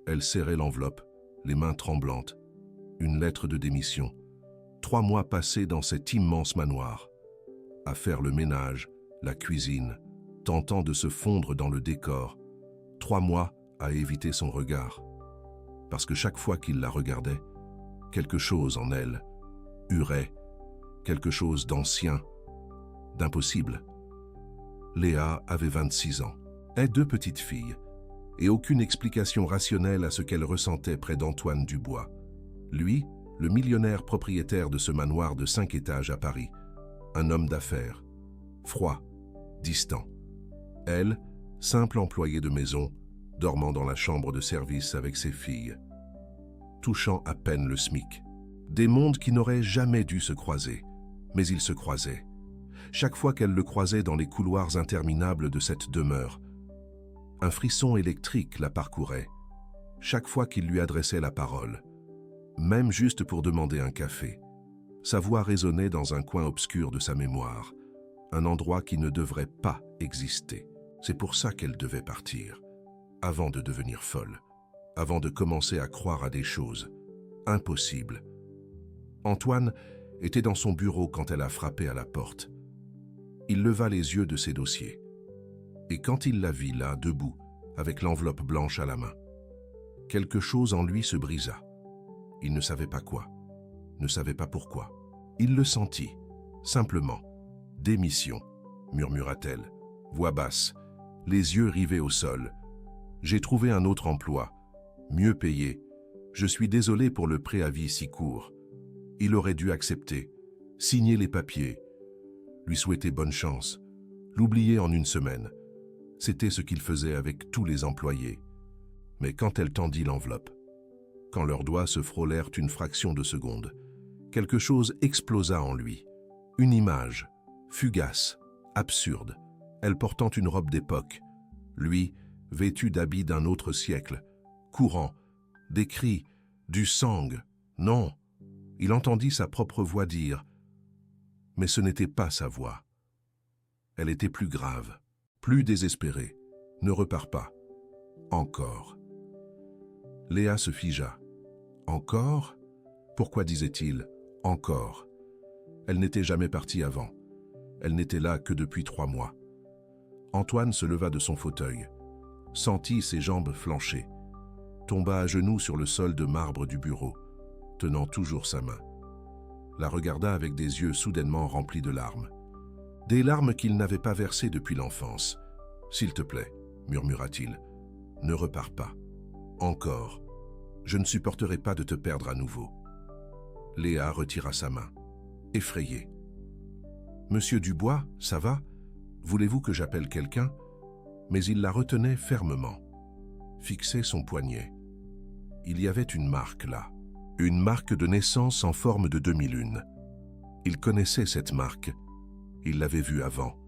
Elle serrait l'enveloppe, les mains tremblantes. Une lettre de démission. 3 mois passés dans cet immense manoir, à faire le ménage, la cuisine, tentant de se fondre dans le décor. 3 mois à éviter son regard. Parce que chaque fois qu'il la regardait, quelque chose en elle hurait, quelque chose d'ancien, d'impossible. Léa avait 26 ans, et 2 petites filles, et aucune explication rationnelle à ce qu'elle ressentait près d'Antoine Dubois. Lui, le millionnaire propriétaire de ce manoir de 5 étages à Paris, un homme d'affaires, froid, distant. Elle, simple employée de maison, dormant dans la chambre de service avec ses filles, touchant à peine le SMIC. Des mondes qui n'auraient jamais dû se croiser, mais ils se croisaient. Chaque fois qu'elle le croisait dans les couloirs interminables de cette demeure, un frisson électrique la parcourait. Chaque fois qu'il lui adressait la parole, même juste pour demander un café, sa voix résonnait dans un coin obscur de sa mémoire, un endroit qui ne devrait pas exister. C'est pour ça qu'elle devait partir, avant de devenir folle, avant de commencer à croire à des choses impossibles. Antoine était dans son bureau quand elle a frappé à la porte. Il leva les yeux de ses dossiers. Et quand il la vit là, debout, avec l'enveloppe blanche à la main, quelque chose en lui se brisa. Il ne savait pas quoi, ne savait pas pourquoi. Il le sentit, simplement. « Démission », murmura-t-elle, voix basse, les yeux rivés au sol. « J'ai trouvé un autre emploi, mieux payé. Je suis désolé pour le préavis si court. » Il aurait dû accepter, signer les papiers, lui souhaiter bonne chance, l'oublier en 1 semaine. C'était ce qu'il faisait avec tous les employés. Mais quand elle tendit l'enveloppe, quand leurs doigts se frôlèrent une fraction de seconde, quelque chose explosa en lui. Une image, fugace, absurde, elle portant une robe d'époque, lui, vêtu d'habits d'un autre siècle, courant, des cris, du sang, non. Il entendit sa propre voix dire, mais ce n'était pas sa voix. Elle était plus grave, plus désespérée. Ne repars pas. Encore. Léa se figea. Encore? Pourquoi disait-il encore? Elle n'était jamais partie avant. Elle n'était là que depuis 3 mois. Antoine se leva de son fauteuil, sentit ses jambes flancher, tomba à genoux sur le sol de marbre du bureau, tenant toujours sa main. La regarda avec des yeux soudainement remplis de larmes. Des larmes qu'il n'avait pas versées depuis l'enfance. « S'il te plaît, » murmura-t-il, « ne repars pas. Encore. Je ne supporterai pas de te perdre à nouveau. » Léa retira sa main, effrayée. « Monsieur Dubois, ça va? Voulez-vous que j'appelle quelqu'un ?» Mais il la retenait fermement, fixait son poignet. Il y avait une marque là. Une marque de naissance en forme de demi-lune. Il connaissait cette marque. Il l'avait vue avant.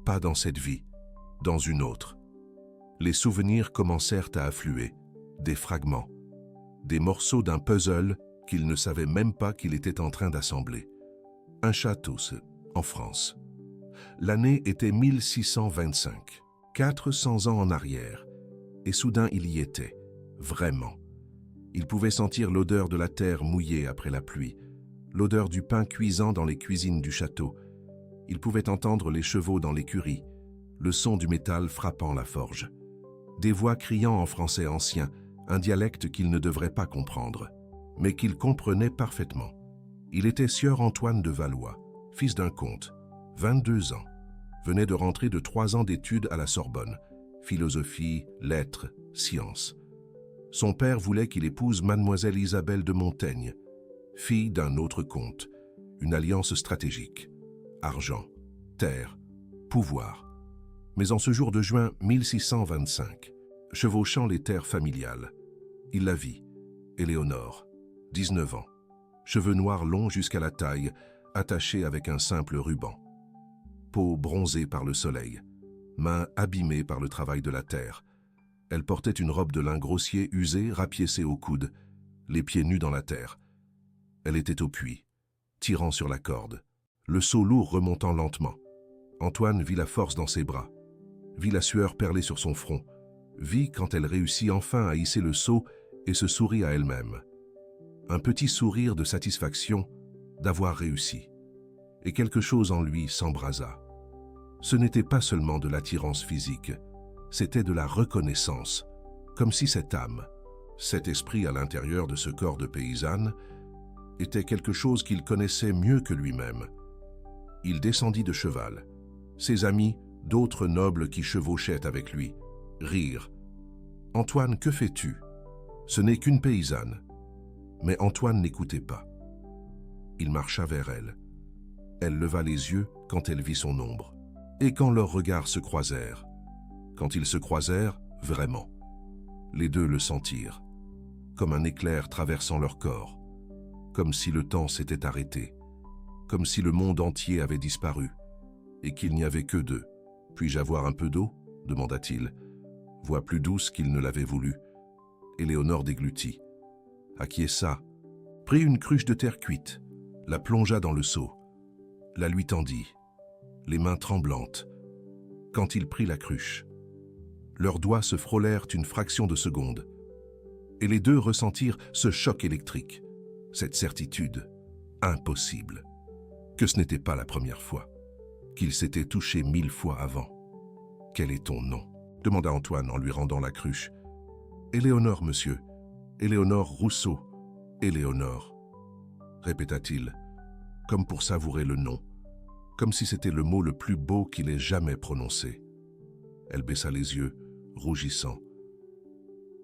Pas dans cette vie, dans une autre. Les souvenirs commencèrent à affluer. Des fragments. Des morceaux d'un puzzle qu'il ne savait même pas qu'il était en train d'assembler. Un château, en France. L'année était 1625. 400 ans en arrière. Et soudain il y était. Vraiment. Il pouvait sentir l'odeur de la terre mouillée après la pluie, l'odeur du pain cuisant dans les cuisines du château. Il pouvait entendre les chevaux dans l'écurie, le son du métal frappant la forge. Des voix criant en français ancien, un dialecte qu'il ne devrait pas comprendre, mais qu'il comprenait parfaitement. Il était sieur Antoine de Valois, fils d'un comte, 22 ans, venait de rentrer de 3 ans d'études à la Sorbonne, philosophie, lettres, sciences. Son père voulait qu'il épouse mademoiselle Isabelle de Montaigne, fille d'un autre comte, une alliance stratégique. Argent, terre, pouvoir. Mais en ce jour de juin 1625, chevauchant les terres familiales, il la vit, Éléonore, 19 ans, cheveux noirs longs jusqu'à la taille, attachés avec un simple ruban. Peau bronzée par le soleil, mains abîmées par le travail de la terre. Elle portait une robe de lin grossier usée, rapiécée au coude, les pieds nus dans la terre. Elle était au puits, tirant sur la corde, le seau lourd remontant lentement. Antoine vit la force dans ses bras, vit la sueur perler sur son front, vit quand elle réussit enfin à hisser le seau et se sourit à elle-même. Un petit sourire de satisfaction d'avoir réussi. Et quelque chose en lui s'embrasa. Ce n'était pas seulement de l'attirance physique, c'était de la reconnaissance, comme si cette âme, cet esprit à l'intérieur de ce corps de paysanne, était quelque chose qu'il connaissait mieux que lui-même. Il descendit de cheval. Ses amis, d'autres nobles qui chevauchaient avec lui, rirent. « Antoine, que fais-tu? Ce n'est qu'une paysanne. » Mais Antoine n'écoutait pas. Il marcha vers elle. Elle leva les yeux quand elle vit son ombre. Et quand leurs regards se croisèrent, quand ils se croisèrent, vraiment, les deux le sentirent, comme un éclair traversant leur corps, comme si le temps s'était arrêté, comme si le monde entier avait disparu, et qu'il n'y avait que deux. « Puis-je avoir un peu d'eau » demanda-t-il, voix plus douce qu'il ne l'avait voulu. Éléonore déglutit, acquiesça, prit une cruche de terre cuite, la plongea dans le seau, la lui tendit, les mains tremblantes, quand il prit la cruche. Leurs doigts se frôlèrent une fraction de seconde, et les deux ressentirent ce choc électrique, cette certitude impossible, que ce n'était pas la première fois, qu'ils s'étaient touchés 1000 fois avant. « Quel est ton nom » demanda Antoine en lui rendant la cruche. « Éléonore, monsieur. Éléonore Rousseau. Éléonore, » répéta-t-il, comme pour savourer le nom, comme si c'était le mot le plus beau qu'il ait jamais prononcé. Elle baissa les yeux, rougissant.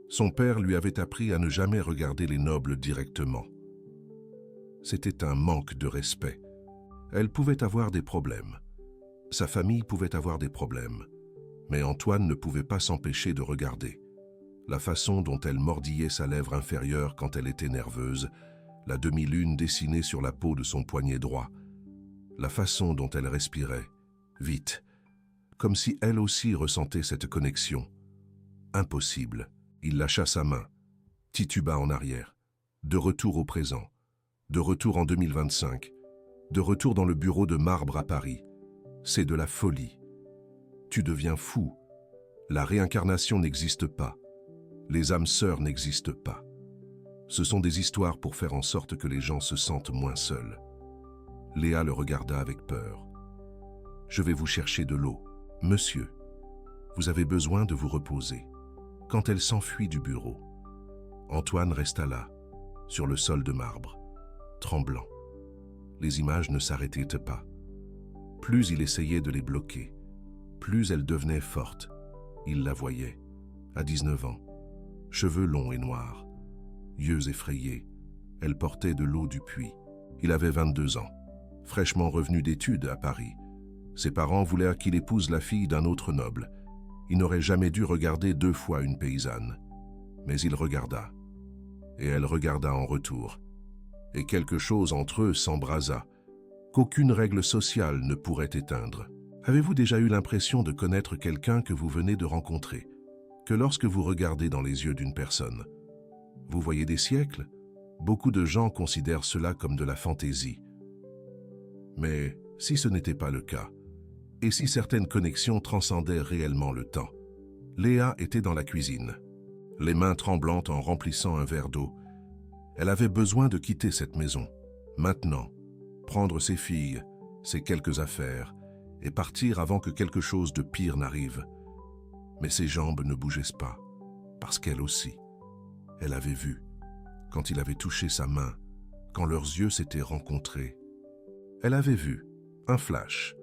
Son père lui avait appris à ne jamais regarder les nobles directement. C'était un manque de respect. Elle pouvait avoir des problèmes. Sa famille pouvait avoir des problèmes. Mais Antoine ne pouvait pas s'empêcher de regarder. La façon dont elle mordillait sa lèvre inférieure quand elle était nerveuse, la demi-lune dessinée sur la peau de son poignet droit, la façon dont elle respirait, vite, comme si elle aussi ressentait cette connexion. Impossible. Il lâcha sa main, tituba en arrière, de retour au présent, de retour en 2025, de retour dans le bureau de marbre à Paris. C'est de la folie. Tu deviens fou. La réincarnation n'existe pas. Les âmes sœurs n'existent pas. Ce sont des histoires pour faire en sorte que les gens se sentent moins seuls. Léa le regarda avec peur. « Je vais vous chercher de l'eau. Monsieur, vous avez besoin de vous reposer. » Quand elle s'enfuit du bureau, Antoine resta là, sur le sol de marbre, tremblant. Les images ne s'arrêtaient pas. Plus il essayait de les bloquer, plus elle devenait forte. Il la voyait, à 19 ans, cheveux longs et noirs, yeux effrayés. Elle portait de l'eau du puits. Il avait 22 ans, fraîchement revenu d'études à Paris. Ses parents voulaient qu'il épouse la fille d'un autre noble. Il n'aurait jamais dû regarder 2 fois une paysanne. Mais il regarda. Et elle regarda en retour. Et quelque chose entre eux s'embrasa, qu'aucune règle sociale ne pourrait éteindre. Avez-vous déjà eu l'impression de connaître quelqu'un que vous venez de rencontrer, que lorsque vous regardez dans les yeux d'une personne, vous voyez des siècles? Beaucoup de gens considèrent cela comme de la fantaisie. Mais si ce n'était pas le cas, et si certaines connexions transcendaient réellement le temps, Léa était dans la cuisine, les mains tremblantes en remplissant un verre d'eau. Elle avait besoin de quitter cette maison, maintenant, prendre ses filles, ses quelques affaires, et partir avant que quelque chose de pire n'arrive. Mais ses jambes ne bougeaient pas, parce qu'elle aussi. Elle avait vu, quand il avait touché sa main, quand leurs yeux s'étaient rencontrés. Elle avait vu, un flash,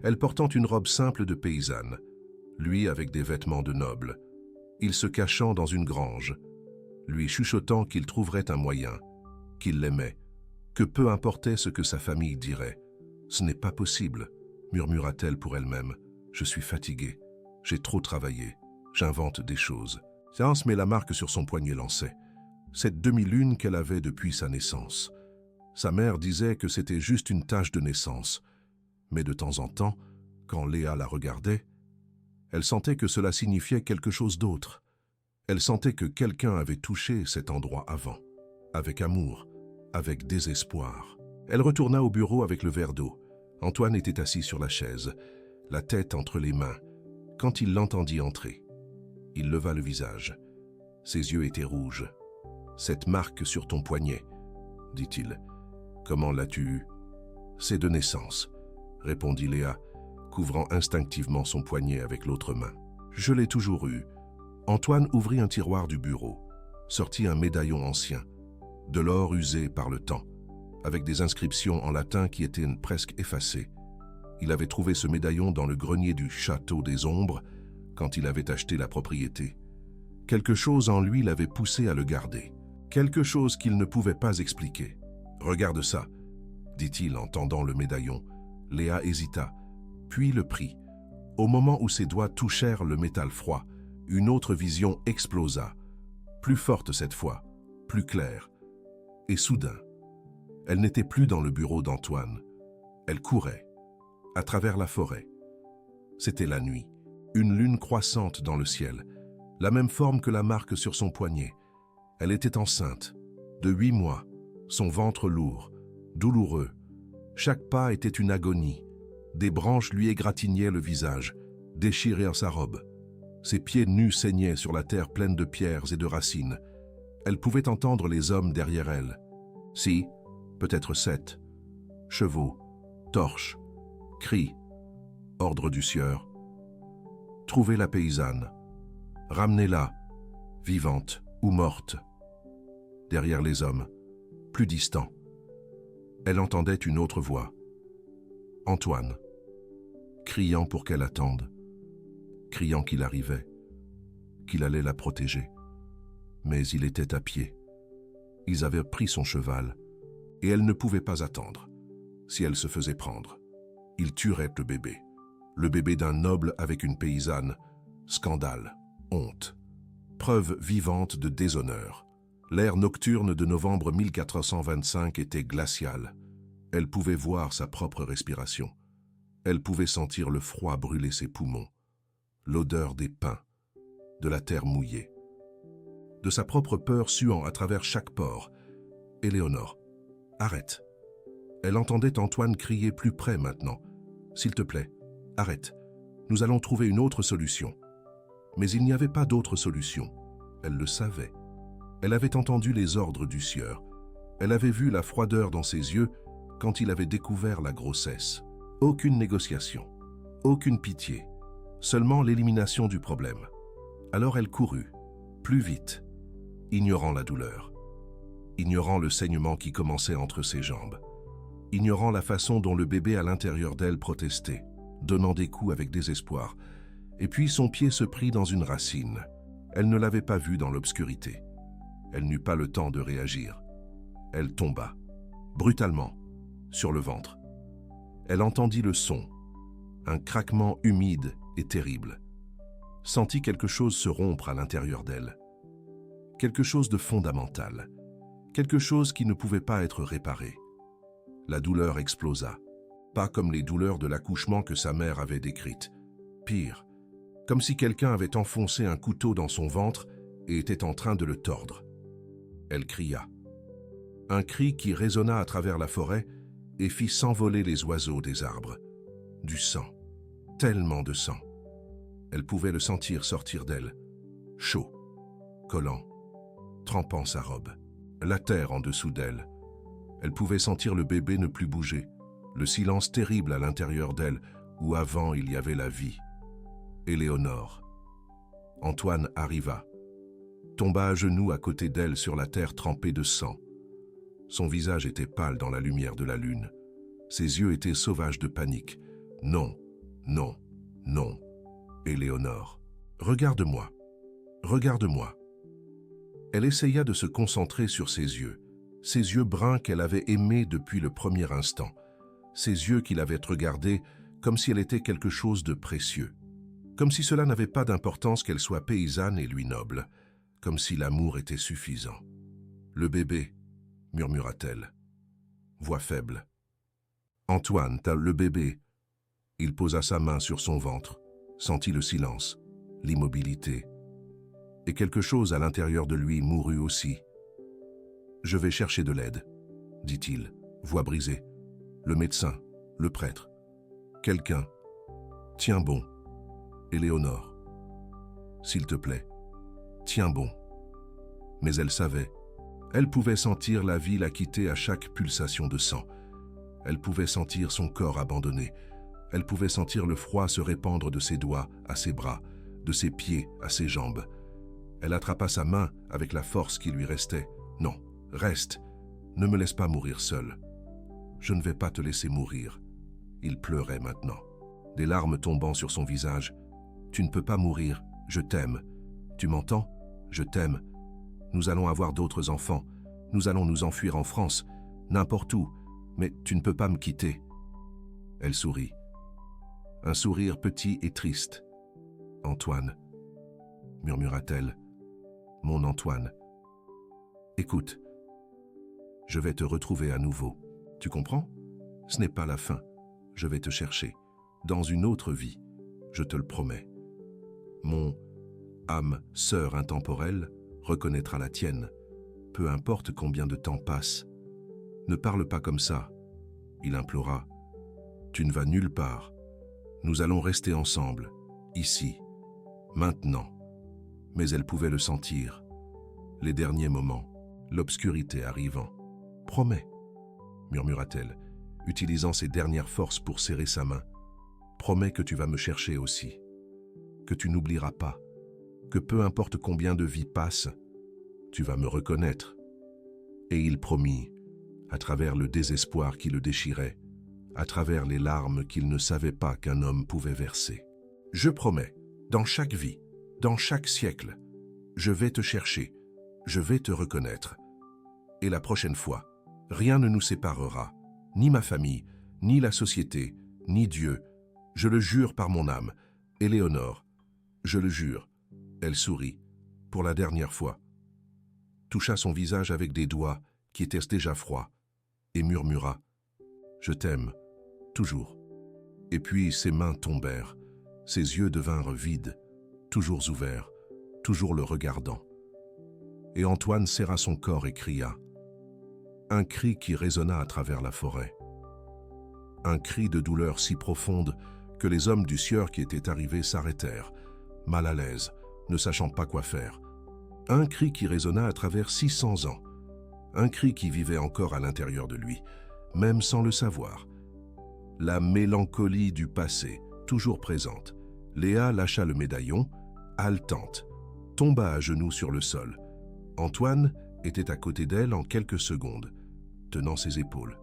elle portant une robe simple de paysanne, lui avec des vêtements de noble, il se cachant dans une grange, lui chuchotant qu'il trouverait un moyen, qu'il l'aimait, que peu importait ce que sa famille dirait. « Ce n'est pas possible », murmura-t-elle pour elle-même. « Je suis fatiguée, j'ai trop travaillé, j'invente des choses. » Séance met la marque sur son poignet lancé, cette demi-lune qu'elle avait depuis sa naissance. Sa mère disait que c'était juste une tache de naissance, mais de temps en temps, quand Léa la regardait, elle sentait que cela signifiait quelque chose d'autre. Elle sentait que quelqu'un avait touché cet endroit avant, avec amour, avec désespoir. Elle retourna au bureau avec le verre d'eau. Antoine était assis sur la chaise, la tête entre les mains, quand il l'entendit entrer. Il leva le visage. Ses yeux étaient rouges. « Cette marque sur ton poignet, dit-il. Comment l'as-tu eue ? C'est de naissance, répondit Léa, couvrant instinctivement son poignet avec l'autre main. Je l'ai toujours eu. Antoine ouvrit un tiroir du bureau, sortit un médaillon ancien, de l'or usé par le temps, avec des inscriptions en latin qui étaient presque effacées. Il avait trouvé ce médaillon dans le grenier du Château des Ombres quand il avait acheté la propriété. Quelque chose en lui l'avait poussé à le garder, quelque chose qu'il ne pouvait pas expliquer. « Regarde ça », dit-il en tendant le médaillon. Léa hésita, puis le prit. Au moment où ses doigts touchèrent le métal froid, une autre vision explosa, plus forte cette fois, plus claire. Et soudain, elle n'était plus dans le bureau d'Antoine. Elle courait, à travers la forêt. C'était la nuit, une lune croissante dans le ciel, la même forme que la marque sur son poignet. Elle était enceinte, de 8 mois, son ventre lourd, douloureux. Chaque pas était une agonie. Des branches lui égratignaient le visage, déchiraient sa robe. Ses pieds nus saignaient sur la terre pleine de pierres et de racines. Elle pouvait entendre les hommes derrière elle. 6, peut-être 7. Chevaux, torches, cris, ordre du sieur. Trouvez la paysanne. Ramenez-la, vivante ou morte. Derrière les hommes, plus distants, elle entendait une autre voix. Antoine, criant pour qu'elle attende, criant qu'il arrivait, qu'il allait la protéger. Mais il était à pied. Ils avaient pris son cheval, et elle ne pouvait pas attendre. Si elle se faisait prendre, il tuerait le bébé d'un noble avec une paysanne. Scandale, honte, preuve vivante de déshonneur. L'air nocturne de novembre 1425 était glacial. Elle pouvait voir sa propre respiration. Elle pouvait sentir le froid brûler ses poumons, l'odeur des pins, de la terre mouillée, de sa propre peur suant à travers chaque pore. « Éléonore, arrête !» Elle entendait Antoine crier plus près maintenant. « S'il te plaît, arrête. Nous allons trouver une autre solution. » Mais il n'y avait pas d'autre solution. Elle le savait. Elle avait entendu les ordres du sieur. Elle avait vu la froideur dans ses yeux quand il avait découvert la grossesse. Aucune négociation, aucune pitié, seulement l'élimination du problème. Alors elle courut, plus vite, ignorant la douleur, ignorant le saignement qui commençait entre ses jambes, ignorant la façon dont le bébé à l'intérieur d'elle protestait, donnant des coups avec désespoir. Et puis son pied se prit dans une racine. Elle ne l'avait pas vu dans l'obscurité. Elle n'eut pas le temps de réagir. Elle tomba, brutalement, sur le ventre. Elle entendit le son, un craquement humide et terrible. Sentit quelque chose se rompre à l'intérieur d'elle. Quelque chose de fondamental, quelque chose qui ne pouvait pas être réparé. La douleur explosa, pas comme les douleurs de l'accouchement que sa mère avait décrites. Pire, comme si quelqu'un avait enfoncé un couteau dans son ventre et était en train de le tordre. Elle cria. Un cri qui résonna à travers la forêt et fit s'envoler les oiseaux des arbres. Du sang, tellement de sang. Elle pouvait le sentir sortir d'elle, chaud, collant, trempant sa robe, la terre en dessous d'elle. Elle pouvait sentir le bébé ne plus bouger, le silence terrible à l'intérieur d'elle où avant il y avait la vie. Éléonore. Antoine arriva, tomba à genoux à côté d'elle sur la terre trempée de sang. Son visage était pâle dans la lumière de la lune. Ses yeux étaient sauvages de panique. « Non, non, non, Éléonore. Regarde-moi, regarde-moi. » Elle essaya de se concentrer sur ses yeux bruns qu'elle avait aimés depuis le premier instant, ses yeux qu'il avait regardés comme si elle était quelque chose de précieux, comme si cela n'avait pas d'importance qu'elle soit paysanne et lui noble, comme si l'amour était suffisant. « Le bébé, » murmura-t-elle, voix faible. « Antoine, t'as le bébé. » Il posa sa main sur son ventre, sentit le silence, l'immobilité. Et quelque chose à l'intérieur de lui mourut aussi. « Je vais chercher de l'aide, » dit-il, voix brisée. « Le médecin, le prêtre, quelqu'un. Tiens bon, Éléonore. » s'il te plaît. Tiens bon. » Mais elle savait. Elle pouvait sentir la vie la quitter à chaque pulsation de sang. Elle pouvait sentir son corps abandonné. Elle pouvait sentir le froid se répandre de ses doigts à ses bras, de ses pieds à ses jambes. Elle attrapa sa main avec la force qui lui restait. « Non, reste. Ne me laisse pas mourir seule. Je ne vais pas te laisser mourir. » Il pleurait maintenant, des larmes tombant sur son visage. « Tu ne peux pas mourir. Je t'aime. Tu m'entends? Je t'aime. Nous allons avoir d'autres enfants. Nous allons nous enfuir en France, n'importe où. Mais tu ne peux pas me quitter. » Elle sourit. Un sourire petit et triste. « Antoine, » murmura-t-elle. « Mon Antoine. Écoute, je vais te retrouver à nouveau. Tu comprends? Ce n'est pas la fin. Je vais te chercher. Dans une autre vie. Je te le promets. Mon âme, sœur intemporelle, reconnaîtra la tienne. Peu importe combien de temps passe. Ne parle pas comme ça. » Il implora. « Tu ne vas nulle part. Nous allons rester ensemble, ici, maintenant. » Mais elle pouvait le sentir. Les derniers moments, l'obscurité arrivant. « Promets, » murmura-t-elle, utilisant ses dernières forces pour serrer sa main. « Promets que tu vas me chercher aussi. Que tu n'oublieras pas. Que peu importe combien de vies passent, tu vas me reconnaître. » Et il promit, à travers le désespoir qui le déchirait, à travers les larmes qu'il ne savait pas qu'un homme pouvait verser. « Je promets, dans chaque vie, dans chaque siècle, je vais te chercher, je vais te reconnaître. Et la prochaine fois, rien ne nous séparera, ni ma famille, ni la société, ni Dieu. Je le jure par mon âme. Éléonore, je le jure. » Elle sourit, pour la dernière fois, toucha son visage avec des doigts qui étaient déjà froids, et murmura « Je t'aime, toujours. » Et puis ses mains tombèrent, ses yeux devinrent vides, toujours ouverts, toujours le regardant. Et Antoine serra son corps et cria. Un cri qui résonna à travers la forêt. Un cri de douleur si profonde que les hommes du sieur qui étaient arrivés s'arrêtèrent, mal à l'aise, ne sachant pas quoi faire. Un cri qui résonna à travers 600 ans. Un cri qui vivait encore à l'intérieur de lui, même sans le savoir. La mélancolie du passé, toujours présente. Léa lâcha le médaillon, haletante, tomba à genoux sur le sol. Antoine était à côté d'elle en quelques secondes, tenant ses épaules.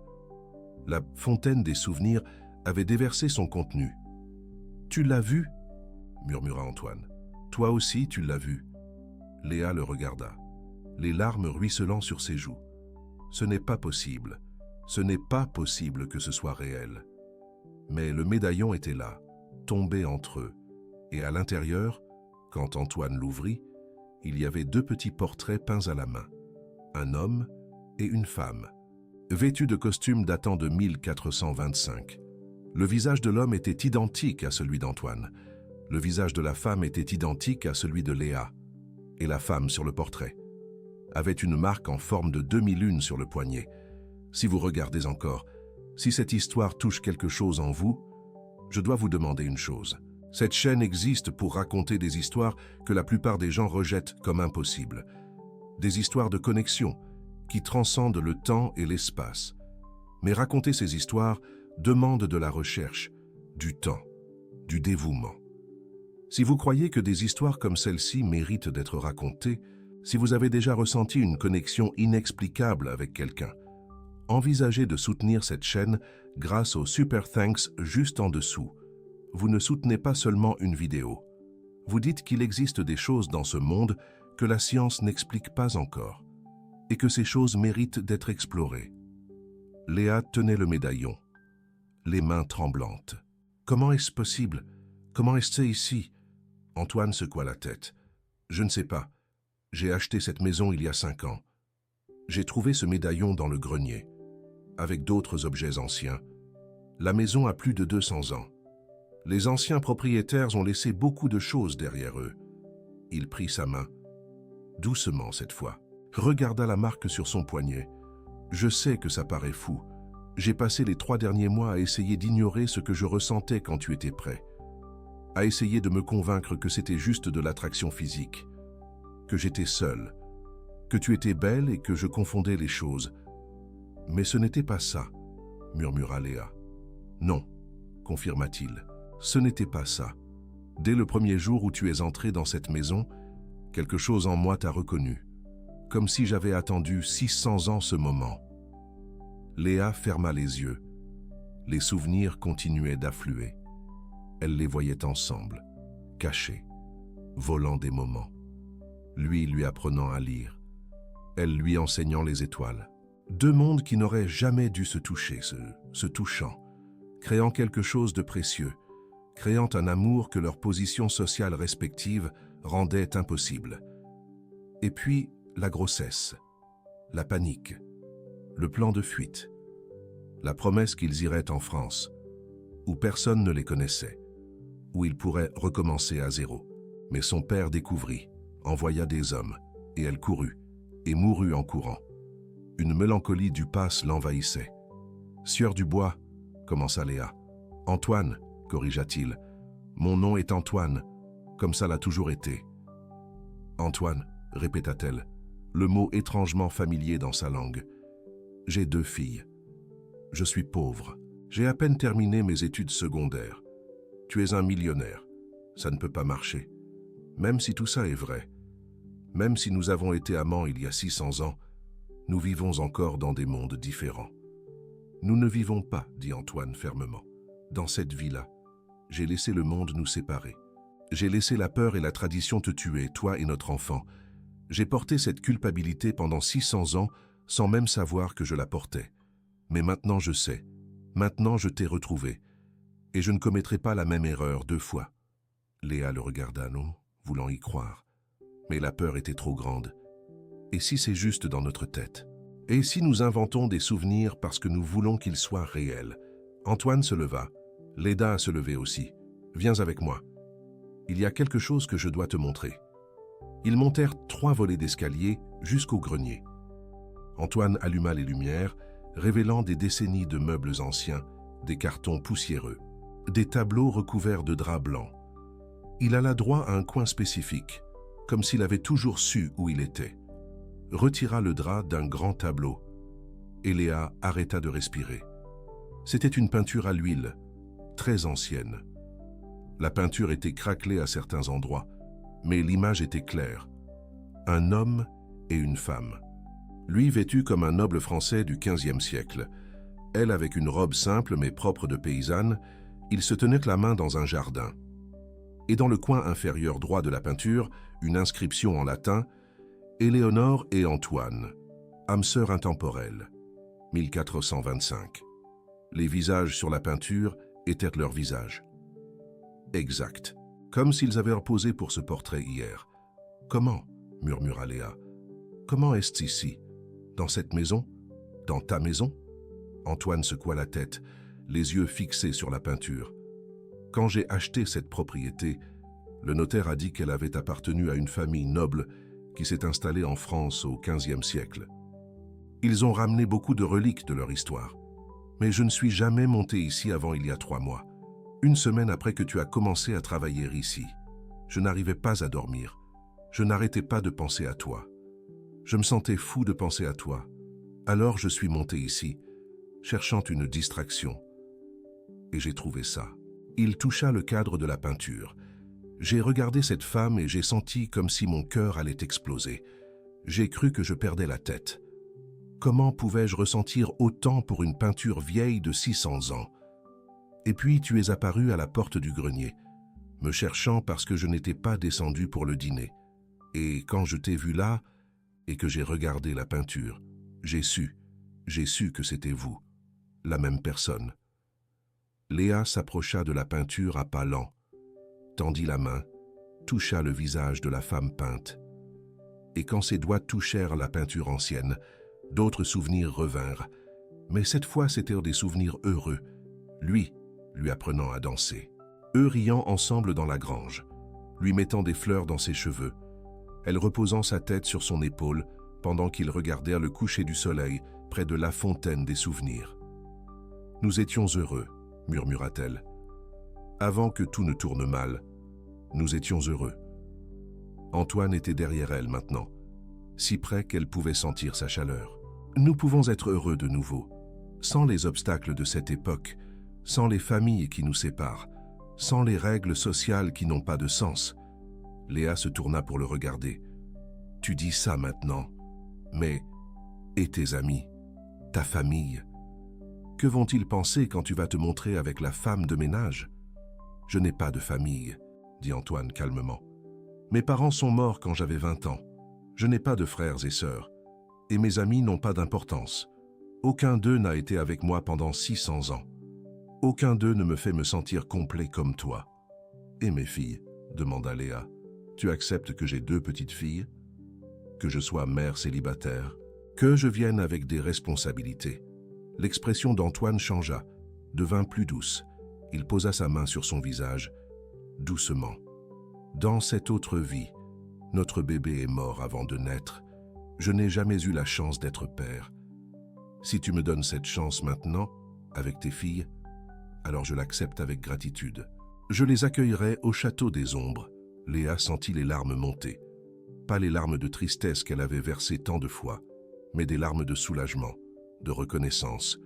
La fontaine des souvenirs avait déversé son contenu. « Tu l'as vu ?» murmura Antoine. « Toi aussi, tu l'as vu. » Léa le regarda, les larmes ruisselant sur ses joues. Ce n'est pas possible. Ce n'est pas possible que ce soit réel. Mais le médaillon était là, tombé entre eux, et à l'intérieur, quand Antoine l'ouvrit, il y avait 2 petits portraits peints à la main, un homme et une femme, vêtus de costumes datant de 1425. Le visage de l'homme était identique à celui d'Antoine. Le visage de la femme était identique à celui de Léa. Et la femme sur le portrait avait une marque en forme de demi-lune sur le poignet. Si vous regardez encore, si cette histoire touche quelque chose en vous, je dois vous demander une chose. Cette chaîne existe pour raconter des histoires que la plupart des gens rejettent comme impossibles. Des histoires de connexion qui transcendent le temps et l'espace. Mais raconter ces histoires demande de la recherche, du temps, du dévouement. Si vous croyez que des histoires comme celle-ci méritent d'être racontées, si vous avez déjà ressenti une connexion inexplicable avec quelqu'un, envisagez de soutenir cette chaîne grâce au Super Thanks juste en dessous. Vous ne soutenez pas seulement une vidéo. Vous dites qu'il existe des choses dans ce monde que la science n'explique pas encore, et que ces choses méritent d'être explorées. Léa tenait le médaillon, les mains tremblantes. « Comment est-ce possible? Comment est-ce ici ?» Antoine secoua la tête. « Je ne sais pas. J'ai acheté cette maison il y a 5 ans. J'ai trouvé ce médaillon dans le grenier, avec d'autres objets anciens. La maison a plus de 200 ans. Les anciens propriétaires ont laissé beaucoup de choses derrière eux. » Il prit sa main, doucement cette fois, regarda la marque sur son poignet. « Je sais que ça paraît fou. J'ai passé les 3 derniers mois à essayer d'ignorer ce que je ressentais quand tu étais près. à essayer de me convaincre que c'était juste de l'attraction physique, que j'étais seul, que tu étais belle et que je confondais les choses. Mais ce n'était pas ça, murmura Léa. Non, confirma-t-il, ce n'était pas ça. Dès le premier jour où tu es entré dans cette maison, quelque chose en moi t'a reconnu, comme si j'avais attendu 600 ans ce moment. Léa ferma les yeux. Les souvenirs continuaient d'affluer. Elle les voyait ensemble, cachés, volant des moments. Lui apprenant à lire, elle lui enseignant les étoiles. Deux mondes qui n'auraient jamais dû se toucher, se touchant, créant quelque chose de précieux, créant un amour que leurs positions sociales respectives rendaient impossible. Et puis, la grossesse, la panique, le plan de fuite, la promesse qu'ils iraient en France, où personne ne les connaissait, où ils pourraient recommencer à zéro. Mais son père découvrit, envoya des hommes, et elle courut, et mourut en courant. Une mélancolie du passe l'envahissait. « Sieur Dubois, commença Léa. « Antoine, corrigea-t-il. Mon nom est Antoine, comme ça l'a toujours été. »« Antoine, répéta-t-elle, le mot étrangement familier dans sa langue. J'ai 2 filles. Je suis pauvre. J'ai à peine terminé mes études secondaires. Tu es un millionnaire. Ça ne peut pas marcher. Même si tout ça est vrai, même si nous avons été amants il y a 600 ans, nous vivons encore dans des mondes différents. Nous ne vivons pas, dit Antoine fermement. Dans cette vie-là, j'ai laissé le monde nous séparer. J'ai laissé la peur et la tradition te tuer, toi et notre enfant. J'ai porté cette culpabilité pendant 600 ans sans même savoir que je la portais. Mais maintenant je sais. Maintenant je t'ai retrouvé. Et je ne commettrai pas la même erreur 2 fois. Léa le regarda, non, voulant y croire. Mais la peur était trop grande. Et si c'est juste dans notre tête? Et si nous inventons des souvenirs parce que nous voulons qu'ils soient réels? Antoine se leva. Léda a se levé aussi. Viens avec moi. Il y a quelque chose que je dois te montrer. Ils montèrent 3 volets d'escalier jusqu'au grenier. Antoine alluma les lumières, révélant des décennies de meubles anciens, des cartons poussiéreux, des tableaux recouverts de draps blancs. Il alla droit à un coin spécifique, comme s'il avait toujours su où il était. Retira le drap d'un grand tableau, et Léa arrêta de respirer. C'était une peinture à l'huile, très ancienne. La peinture était craquelée à certains endroits, mais l'image était claire. Un homme et une femme. Lui vêtu comme un noble français du XVe siècle. Elle avec une robe simple mais propre de paysanne, ils se tenaient la main dans un jardin. Et dans le coin inférieur droit de la peinture, une inscription en latin « Éléonore et Antoine, âmes sœurs intemporelles, 1425 ». Les visages sur la peinture étaient leurs visages. Exact, comme s'ils avaient posé pour ce portrait hier. « Comment ?» murmura Léa. « Comment est-ce ici? Dans cette maison? Dans ta maison ?» Antoine secoua la tête, les yeux fixés sur la peinture. « Quand j'ai acheté cette propriété, le notaire a dit qu'elle avait appartenu à une famille noble qui s'est installée en France au XVe siècle. Ils ont ramené beaucoup de reliques de leur histoire. Mais je ne suis jamais monté ici avant il y a 3 mois. 1 semaine après que tu as commencé à travailler ici. Je n'arrivais pas à dormir. Je n'arrêtais pas de penser à toi. Je me sentais fou de penser à toi. Alors je suis monté ici, cherchant une distraction. Et j'ai trouvé ça. » Il toucha le cadre de la peinture. J'ai regardé cette femme et j'ai senti comme si mon cœur allait exploser. J'ai cru que je perdais la tête. Comment pouvais-je ressentir autant pour une peinture vieille de 600 ans? Et puis tu es apparu à la porte du grenier, me cherchant parce que je n'étais pas descendu pour le dîner. Et quand je t'ai vu là, et que j'ai regardé la peinture, j'ai su que c'était vous, la même personne. Léa s'approcha de la peinture à pas lents, tendit la main, toucha le visage de la femme peinte. Et quand ses doigts touchèrent la peinture ancienne, d'autres souvenirs revinrent, mais cette fois c'étaient des souvenirs heureux, lui apprenant à danser, eux riant ensemble dans la grange, lui mettant des fleurs dans ses cheveux, elle reposant sa tête sur son épaule pendant qu'ils regardèrent le coucher du soleil près de la fontaine des souvenirs. « Nous étions heureux », murmura-t-elle. « Avant que tout ne tourne mal, nous étions heureux. Antoine était derrière elle maintenant, si près qu'elle pouvait sentir sa chaleur. Nous pouvons être heureux de nouveau, sans les obstacles de cette époque, sans les familles qui nous séparent, sans les règles sociales qui n'ont pas de sens. Léa se tourna pour le regarder. « Tu dis ça maintenant, mais... et tes amis, ta famille? Que vont-ils penser quand tu vas te montrer avec la femme de ménage ?»« Je n'ai pas de famille, » dit Antoine calmement. « Mes parents sont morts quand j'avais 20 ans. Je n'ai pas de frères et sœurs. Et mes amis n'ont pas d'importance. Aucun d'eux n'a été avec moi pendant 600 ans. Aucun d'eux ne me fait me sentir complet comme toi. »« Et mes filles ?» demanda Léa. « Tu acceptes que j'ai 2 petites filles? Que je sois mère célibataire? Que je vienne avec des responsabilités ?» L'expression d'Antoine changea, devint plus douce. Il posa sa main sur son visage, doucement. « Dans cette autre vie, notre bébé est mort avant de naître. Je n'ai jamais eu la chance d'être père. Si tu me donnes cette chance maintenant, avec tes filles, alors je l'accepte avec gratitude. Je les accueillerai au château des ombres. » Léa sentit les larmes monter. Pas les larmes de tristesse qu'elle avait versées tant de fois, mais des larmes de soulagement, de reconnaissance,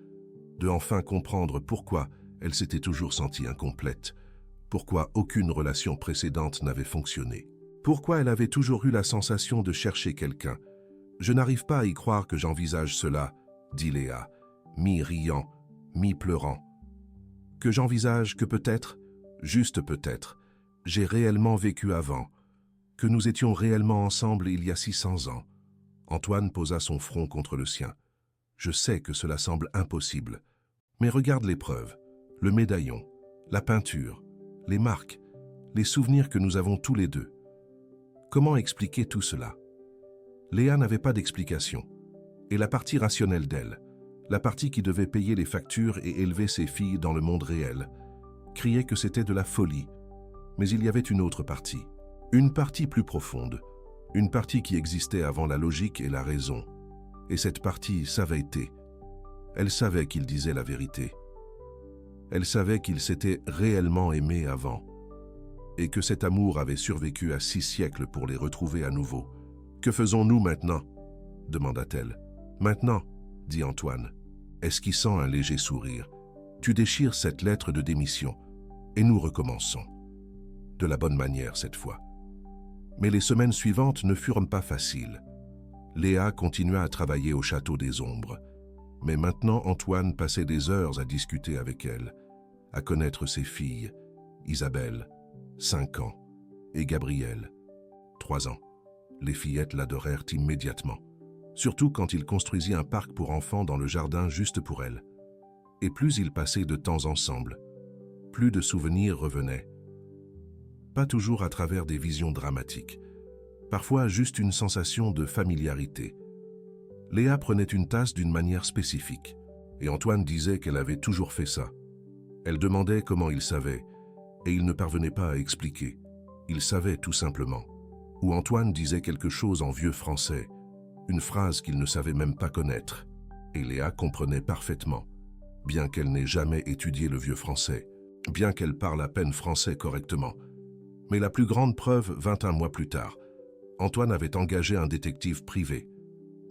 de enfin comprendre pourquoi elle s'était toujours sentie incomplète, pourquoi aucune relation précédente n'avait fonctionné, pourquoi elle avait toujours eu la sensation de chercher quelqu'un. « Je n'arrive pas à y croire que j'envisage cela, » dit Léa, mi-riant, mi-pleurant. « Que j'envisage que peut-être, juste peut-être, j'ai réellement vécu avant, que nous étions réellement ensemble il y a 600 ans. » Antoine posa son front contre le sien. « Je sais que cela semble impossible, mais regarde les preuves, le médaillon, la peinture, les marques, les souvenirs que nous avons tous les deux. Comment expliquer tout cela ?» Léa n'avait pas d'explication, et la partie rationnelle d'elle, la partie qui devait payer les factures et élever ses filles dans le monde réel, criait que c'était de la folie. Mais il y avait une autre partie, une partie plus profonde, une partie qui existait avant la logique et la raison. Et cette partie savait. Elle savait qu'il disait la vérité. Elle savait qu'il s'était réellement aimé avant, et que cet amour avait survécu à 6 siècles pour les retrouver à nouveau. « Que faisons-nous maintenant ?» demanda-t-elle. « Maintenant » dit Antoine, esquissant un léger sourire. « Tu déchires cette lettre de démission, et nous recommençons. De la bonne manière cette fois. » Mais les semaines suivantes ne furent pas faciles. Léa continua à travailler au château des ombres. Mais maintenant Antoine passait des heures à discuter avec elle, à connaître ses filles, Isabelle, 5 ans, et Gabrielle, 3 ans. Les fillettes l'adorèrent immédiatement, surtout quand il construisit un parc pour enfants dans le jardin juste pour elles. Et plus ils passaient de temps ensemble, plus de souvenirs revenaient. Pas toujours à travers des visions dramatiques, parfois juste une sensation de familiarité. Léa prenait une tasse d'une manière spécifique, et Antoine disait qu'elle avait toujours fait ça. Elle demandait comment il savait, et il ne parvenait pas à expliquer. Il savait tout simplement. Ou Antoine disait quelque chose en vieux français, une phrase qu'il ne savait même pas connaître, et Léa comprenait parfaitement, bien qu'elle n'ait jamais étudié le vieux français, bien qu'elle parle à peine français correctement. Mais la plus grande preuve vint un mois plus tard. Antoine avait engagé un détective privé,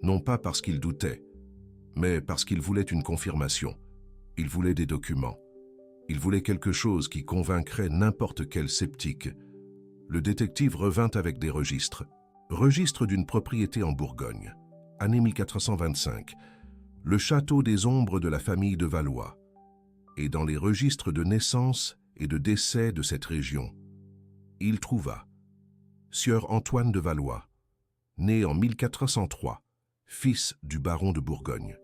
non pas parce qu'il doutait, mais parce qu'il voulait une confirmation. Il voulait des documents. Il voulait quelque chose qui convaincrait n'importe quel sceptique. Le détective revint avec des registres. Registre d'une propriété en Bourgogne, année 1425, le château des ombres de la famille de Valois. Et dans les registres de naissance et de décès de cette région, il trouva Sieur Antoine de Valois, né en 1403, fils du baron de Bourgogne,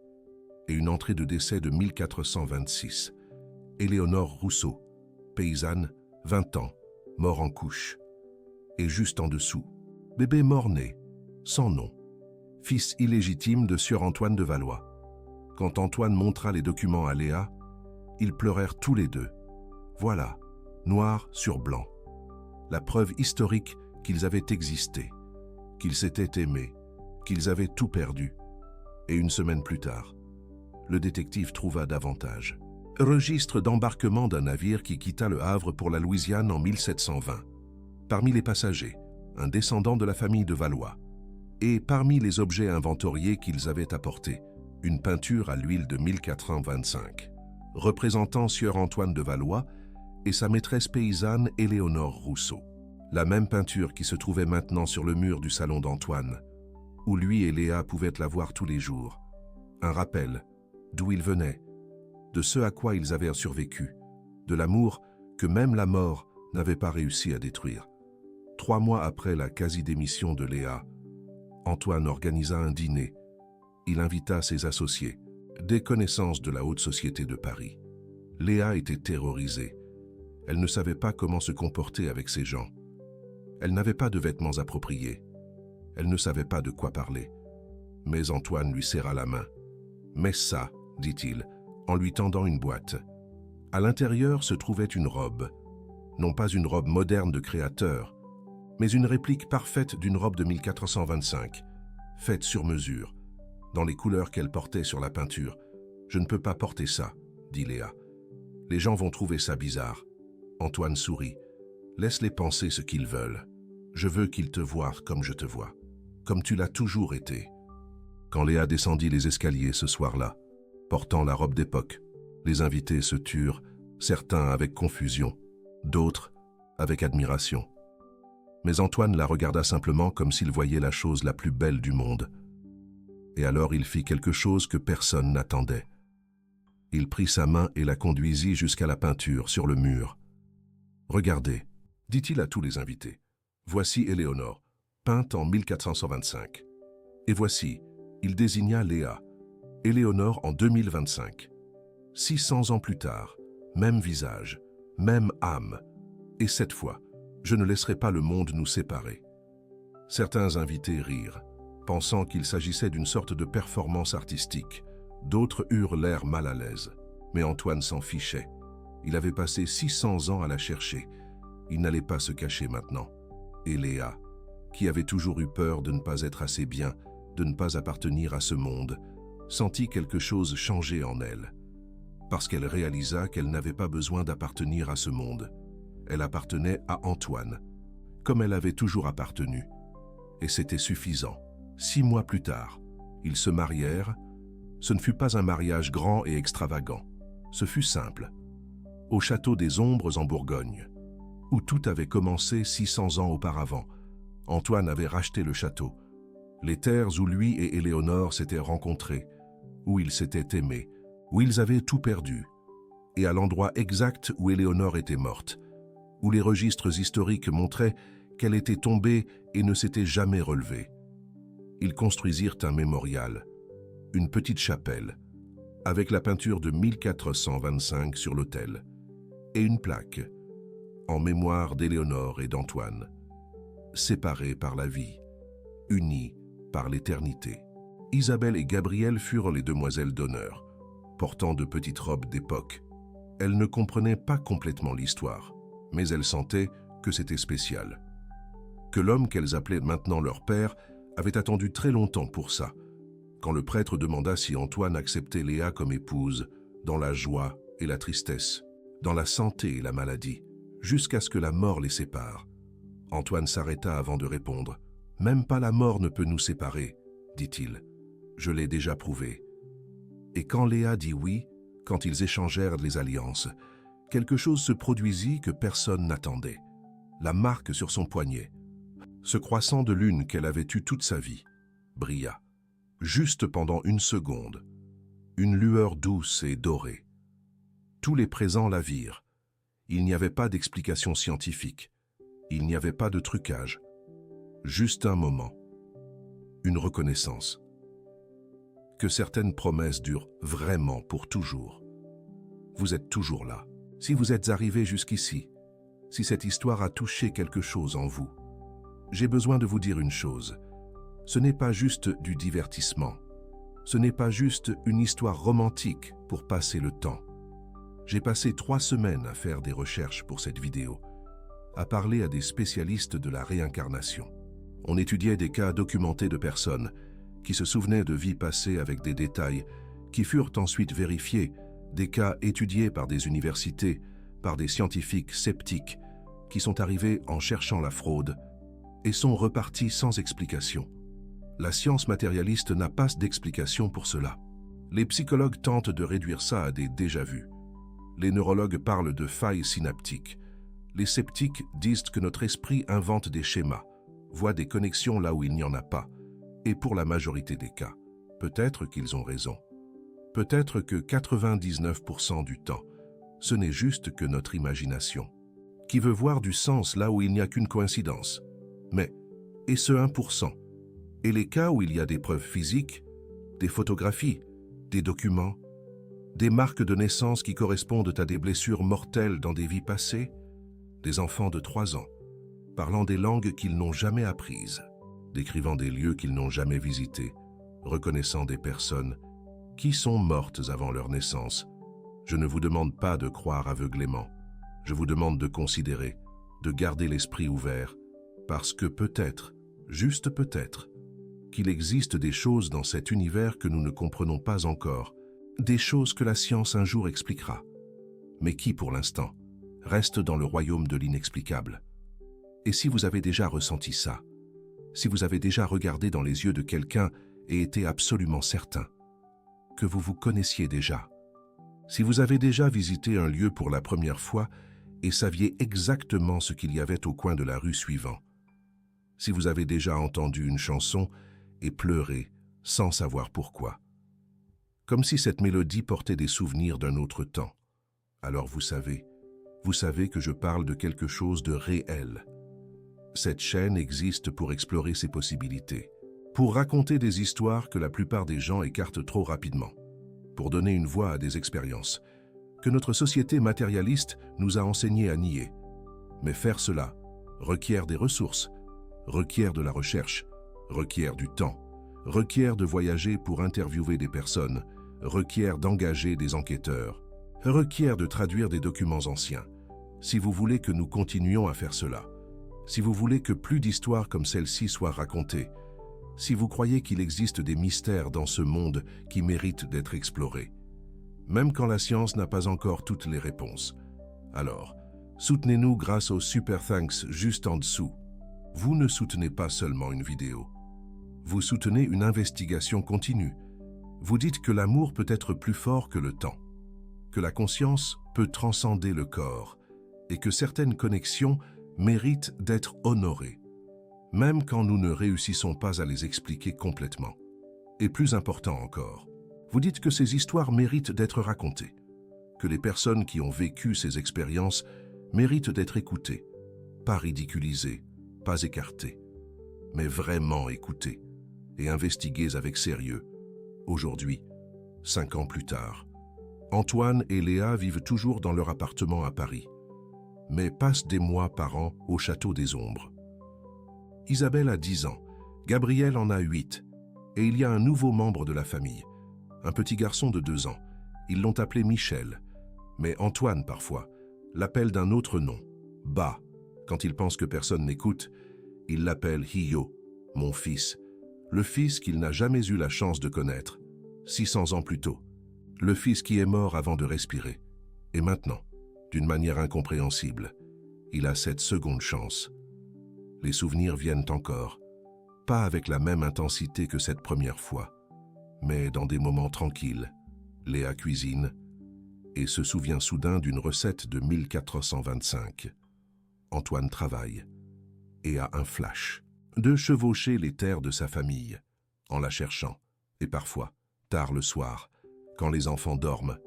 et une entrée de décès de 1426. Éléonore Rousseau, paysanne, 20 ans, mort en couche. Et juste en dessous, bébé mort-né, sans nom, fils illégitime de sieur Antoine de Valois. Quand Antoine montra les documents à Léa, ils pleurèrent tous les deux. Voilà, noir sur blanc, la preuve historique qu'ils avaient existé, qu'ils s'étaient aimés, qu'ils avaient tout perdu. Et une semaine plus tard, le détective trouva davantage. Registre d'embarquement d'un navire qui quitta le Havre pour la Louisiane en 1720. Parmi les passagers, un descendant de la famille de Valois. Et parmi les objets inventoriés qu'ils avaient apportés, une peinture à l'huile de 1425, représentant sieur Antoine de Valois et sa maîtresse paysanne Éléonore Rousseau. La même peinture qui se trouvait maintenant sur le mur du salon d'Antoine, où lui et Léa pouvaient la voir tous les jours. Un rappel d'où ils venaient, de ce à quoi ils avaient survécu, de l'amour que même la mort n'avait pas réussi à détruire. 3 mois après la quasi-démission de Léa, Antoine organisa un dîner. Il invita ses associés, des connaissances de la haute société de Paris. Léa était terrorisée. Elle ne savait pas comment se comporter avec ces gens. Elle n'avait pas de vêtements appropriés. Elle ne savait pas de quoi parler. Mais Antoine lui serra la main. « Mais ça, dit-il, en lui tendant une boîte. À l'intérieur se trouvait une robe. Non pas une robe moderne de créateur, mais une réplique parfaite d'une robe de 1425, faite sur mesure, dans les couleurs qu'elle portait sur la peinture. Je ne peux pas porter ça, dit Léa. Les gens vont trouver ça bizarre. Antoine sourit. Laisse-les penser ce qu'ils veulent. Je veux qu'ils te voient comme je te vois, comme tu l'as toujours été. Quand Léa descendit les escaliers ce soir-là, portant la robe d'époque, les invités se turent, certains avec confusion, d'autres avec admiration. Mais Antoine la regarda simplement comme s'il voyait la chose la plus belle du monde. Et alors il fit quelque chose que personne n'attendait. Il prit sa main et la conduisit jusqu'à la peinture sur le mur. « Regardez, dit-il à tous les invités. Voici Éléonore, peinte en 1425. Et voici, il désigna Léa, Éléonore en 2025. 600 ans plus tard, même visage, même âme. Et cette fois, je ne laisserai pas le monde nous séparer. » Certains invités rirent, pensant qu'il s'agissait d'une sorte de performance artistique. D'autres eurent l'air mal à l'aise. Mais Antoine s'en fichait. Il avait passé 600 ans à la chercher. Il n'allait pas se cacher maintenant. Et Léa, qui avait toujours eu peur de ne pas être assez bien, de ne pas appartenir à ce monde, sentit quelque chose changer en elle. Parce qu'elle réalisa qu'elle n'avait pas besoin d'appartenir à ce monde. Elle appartenait à Antoine, comme elle avait toujours appartenu. Et c'était suffisant. 6 mois plus tard, ils se marièrent. Ce ne fut pas un mariage grand et extravagant. Ce fut simple. Au château des Ombres en Bourgogne, où tout avait commencé 600 ans auparavant. Antoine avait racheté le château, les terres où lui et Éléonore s'étaient rencontrés, où ils s'étaient aimés, où ils avaient tout perdu, et à l'endroit exact où Éléonore était morte, où les registres historiques montraient qu'elle était tombée et ne s'était jamais relevée. Ils construisirent un mémorial, une petite chapelle, avec la peinture de 1425 sur l'autel, et une plaque, en mémoire d'Éléonore et d'Antoine, séparés par la vie, unis par l'éternité. Isabelle et Gabrielle furent les demoiselles d'honneur, portant de petites robes d'époque. Elles ne comprenaient pas complètement l'histoire, mais elles sentaient que c'était spécial. Que l'homme qu'elles appelaient maintenant leur père avait attendu très longtemps pour ça, quand le prêtre demanda si Antoine acceptait Léa comme épouse, dans la joie et la tristesse, dans la santé et la maladie, jusqu'à ce que la mort les sépare. Antoine s'arrêta avant de répondre. « Même pas la mort ne peut nous séparer, dit-il. Je l'ai déjà prouvé. » Et quand Léa dit oui, quand ils échangèrent les alliances, quelque chose se produisit que personne n'attendait. La marque sur son poignet, ce croissant de lune qu'elle avait eu toute sa vie, brilla. Juste pendant 1 seconde, une lueur douce et dorée. Tous les présents la virent. Il n'y avait pas d'explication scientifique. Il n'y avait pas de trucage. Juste un moment. Une reconnaissance. Que certaines promesses durent vraiment pour toujours. Vous êtes toujours là. Si vous êtes arrivé jusqu'ici, si cette histoire a touché quelque chose en vous, j'ai besoin de vous dire une chose. Ce n'est pas juste du divertissement. Ce n'est pas juste une histoire romantique pour passer le temps. J'ai passé 3 semaines à faire des recherches pour cette vidéo, à parler à des spécialistes de la réincarnation. On étudiait des cas documentés de personnes qui se souvenaient de vies passées avec des détails qui furent ensuite vérifiés des cas étudiés par des universités, par des scientifiques sceptiques qui sont arrivés en cherchant la fraude et sont repartis sans explication. La science matérialiste n'a pas d'explication pour cela. Les psychologues tentent de réduire ça à des déjà-vus. Les neurologues parlent de failles synaptiques. Les sceptiques disent que notre esprit invente des schémas, voit des connexions là où il n'y en a pas. Et pour la majorité des cas, peut-être qu'ils ont raison. Peut-être que 99% du temps, ce n'est juste que notre imagination, qui veut voir du sens là où il n'y a qu'une coïncidence. Mais, et ce 1%? Et les cas où il y a des preuves physiques, des photographies, des documents, des marques de naissance qui correspondent à des blessures mortelles dans des vies passées, des enfants de 3 ans, parlant des langues qu'ils n'ont jamais apprises, décrivant des lieux qu'ils n'ont jamais visités, reconnaissant des personnes qui sont mortes avant leur naissance. Je ne vous demande pas de croire aveuglément. Je vous demande de considérer, de garder l'esprit ouvert, parce que peut-être, juste peut-être, qu'il existe des choses dans cet univers que nous ne comprenons pas encore, des choses que la science un jour expliquera, mais qui, pour l'instant, restent dans le royaume de l'inexplicable. Et si vous avez déjà ressenti ça, si vous avez déjà regardé dans les yeux de quelqu'un et été absolument certain que vous vous connaissiez déjà, si vous avez déjà visité un lieu pour la première fois et saviez exactement ce qu'il y avait au coin de la rue suivant, si vous avez déjà entendu une chanson et pleuré sans savoir pourquoi, comme si cette mélodie portait des souvenirs d'un autre temps, alors vous savez que je parle de quelque chose de réel. Cette chaîne existe pour explorer ces possibilités, pour raconter des histoires que la plupart des gens écartent trop rapidement, pour donner une voix à des expériences que notre société matérialiste nous a enseigné à nier. Mais faire cela requiert des ressources, requiert de la recherche, requiert du temps, requiert de voyager pour interviewer des personnes, requiert d'engager des enquêteurs, requiert de traduire des documents anciens. Si vous voulez que nous continuions à faire cela, si vous voulez que plus d'histoires comme celle-ci soient racontées, si vous croyez qu'il existe des mystères dans ce monde qui méritent d'être explorés, même quand la science n'a pas encore toutes les réponses, alors soutenez-nous grâce au Super Thanks juste en dessous. Vous ne soutenez pas seulement une vidéo. Vous soutenez une investigation continue. Vous dites que l'amour peut être plus fort que le temps, que la conscience peut transcender le corps et que certaines connexions méritent d'être honorées, même quand nous ne réussissons pas à les expliquer complètement. Et plus important encore, vous dites que ces histoires méritent d'être racontées, que les personnes qui ont vécu ces expériences méritent d'être écoutées, pas ridiculisées, pas écartées, mais vraiment écoutées et investiguées avec sérieux. Aujourd'hui, 5 ans plus tard, Antoine et Léa vivent toujours dans leur appartement à Paris, mais passent des mois par an au Château des Ombres. Isabelle a 10 ans, Gabriel en a 8, et il y a un nouveau membre de la famille, un petit garçon de 2 ans. Ils l'ont appelé Michel, mais Antoine, parfois, l'appelle d'un autre nom, Ba. Quand il pense que personne n'écoute, il l'appelle Hio, mon fils, le fils qu'il n'a jamais eu la chance de connaître, 600 ans plus tôt, le fils qui est mort avant de respirer. Et maintenant, d'une manière incompréhensible, il a cette seconde chance. Les souvenirs viennent encore, pas avec la même intensité que cette première fois, mais dans des moments tranquilles. Léa cuisine et se souvient soudain d'une recette de 1425. Antoine travaille et a un flash de chevaucher les terres de sa famille en la cherchant. Et parfois, tard le soir, quand les enfants dorment,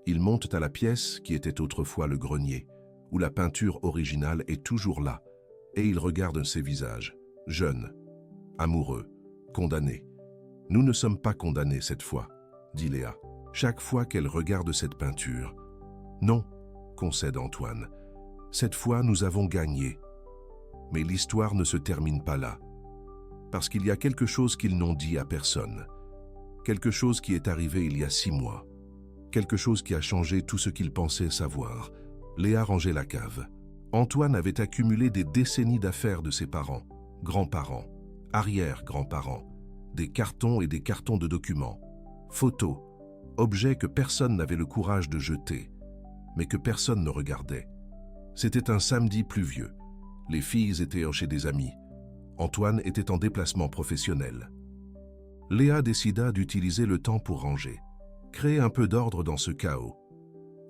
ils montent à la pièce qui était autrefois le grenier, où la peinture originale est toujours là, et ils regardent ces visages, jeunes, amoureux, condamnés. Nous ne sommes pas condamnés cette fois, dit Léa, chaque fois qu'elle regarde cette peinture. Non, concède Antoine, cette fois nous avons gagné. Mais l'histoire ne se termine pas là, parce qu'il y a quelque chose qu'ils n'ont dit à personne, quelque chose qui est arrivé il y a 6 mois, quelque chose qui a changé tout ce qu'ils pensaient savoir. Léa rangeait la cave. Antoine avait accumulé des décennies d'affaires de ses parents, grands-parents, arrière-grands-parents, des cartons et des cartons de documents, photos, Objet que personne n'avait le courage de jeter, mais que personne ne regardait. C'était un samedi pluvieux. Les filles étaient chez des amis. Antoine était en déplacement professionnel. Léa décida d'utiliser le temps pour ranger, créer un peu d'ordre dans ce chaos.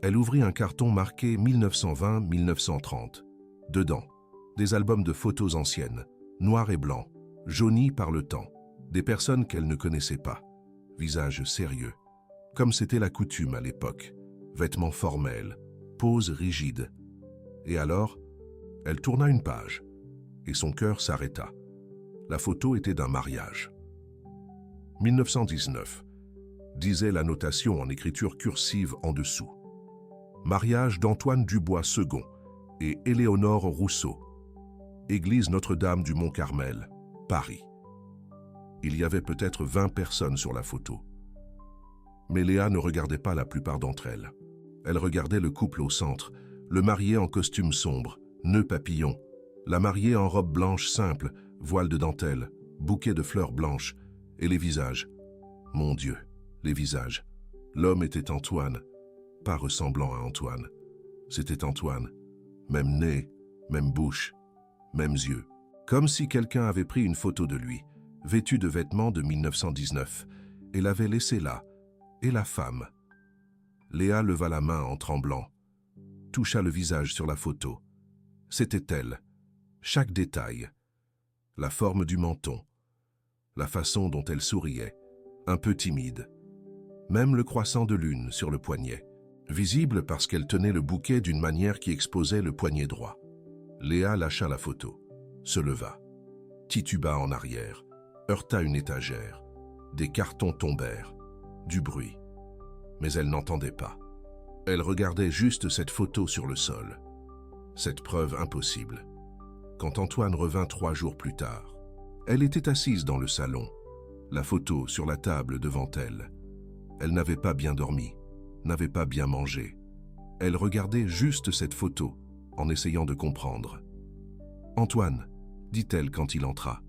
Elle ouvrit un carton marqué 1920-1930. Dedans, des albums de photos anciennes, noirs et blancs, jaunis par le temps, des personnes qu'elle ne connaissait pas, visages sérieux, comme c'était la coutume à l'époque, vêtements formels, poses rigides. Et alors, elle tourna une page, et son cœur s'arrêta. La photo était d'un mariage. 1919, disait la notation en écriture cursive en dessous. Mariage d'Antoine Dubois II et Éléonore Rousseau. Église Notre-Dame du Mont-Carmel, Paris. Il y avait peut-être 20 personnes sur la photo. Mais Léa ne regardait pas la plupart d'entre elles. Elle regardait le couple au centre, le marié en costume sombre, nœud papillon, la mariée en robe blanche simple, voile de dentelle, bouquet de fleurs blanches, et les visages. Mon Dieu, les visages. L'homme était Antoine, pas ressemblant à Antoine. C'était Antoine, même nez, même bouche, mêmes yeux. Comme si quelqu'un avait pris une photo de lui, vêtu de vêtements de 1919, et l'avait laissé là. Et la femme. Léa leva la main en tremblant, toucha le visage sur la photo. C'était elle. Chaque détail. La forme du menton. La façon dont elle souriait, un peu timide. Même le croissant de lune sur le poignet, visible parce qu'elle tenait le bouquet d'une manière qui exposait le poignet droit. Léa lâcha la photo, se leva, tituba en arrière, heurta une étagère. Des cartons tombèrent, du bruit. Mais elle n'entendait pas. Elle regardait juste cette photo sur le sol. Cette preuve impossible. Quand Antoine revint 3 jours plus tard, elle était assise dans le salon, la photo sur la table devant elle. Elle n'avait pas bien dormi, n'avait pas bien mangé. Elle regardait juste cette photo, en essayant de comprendre. « Antoine », dit-elle quand il entra.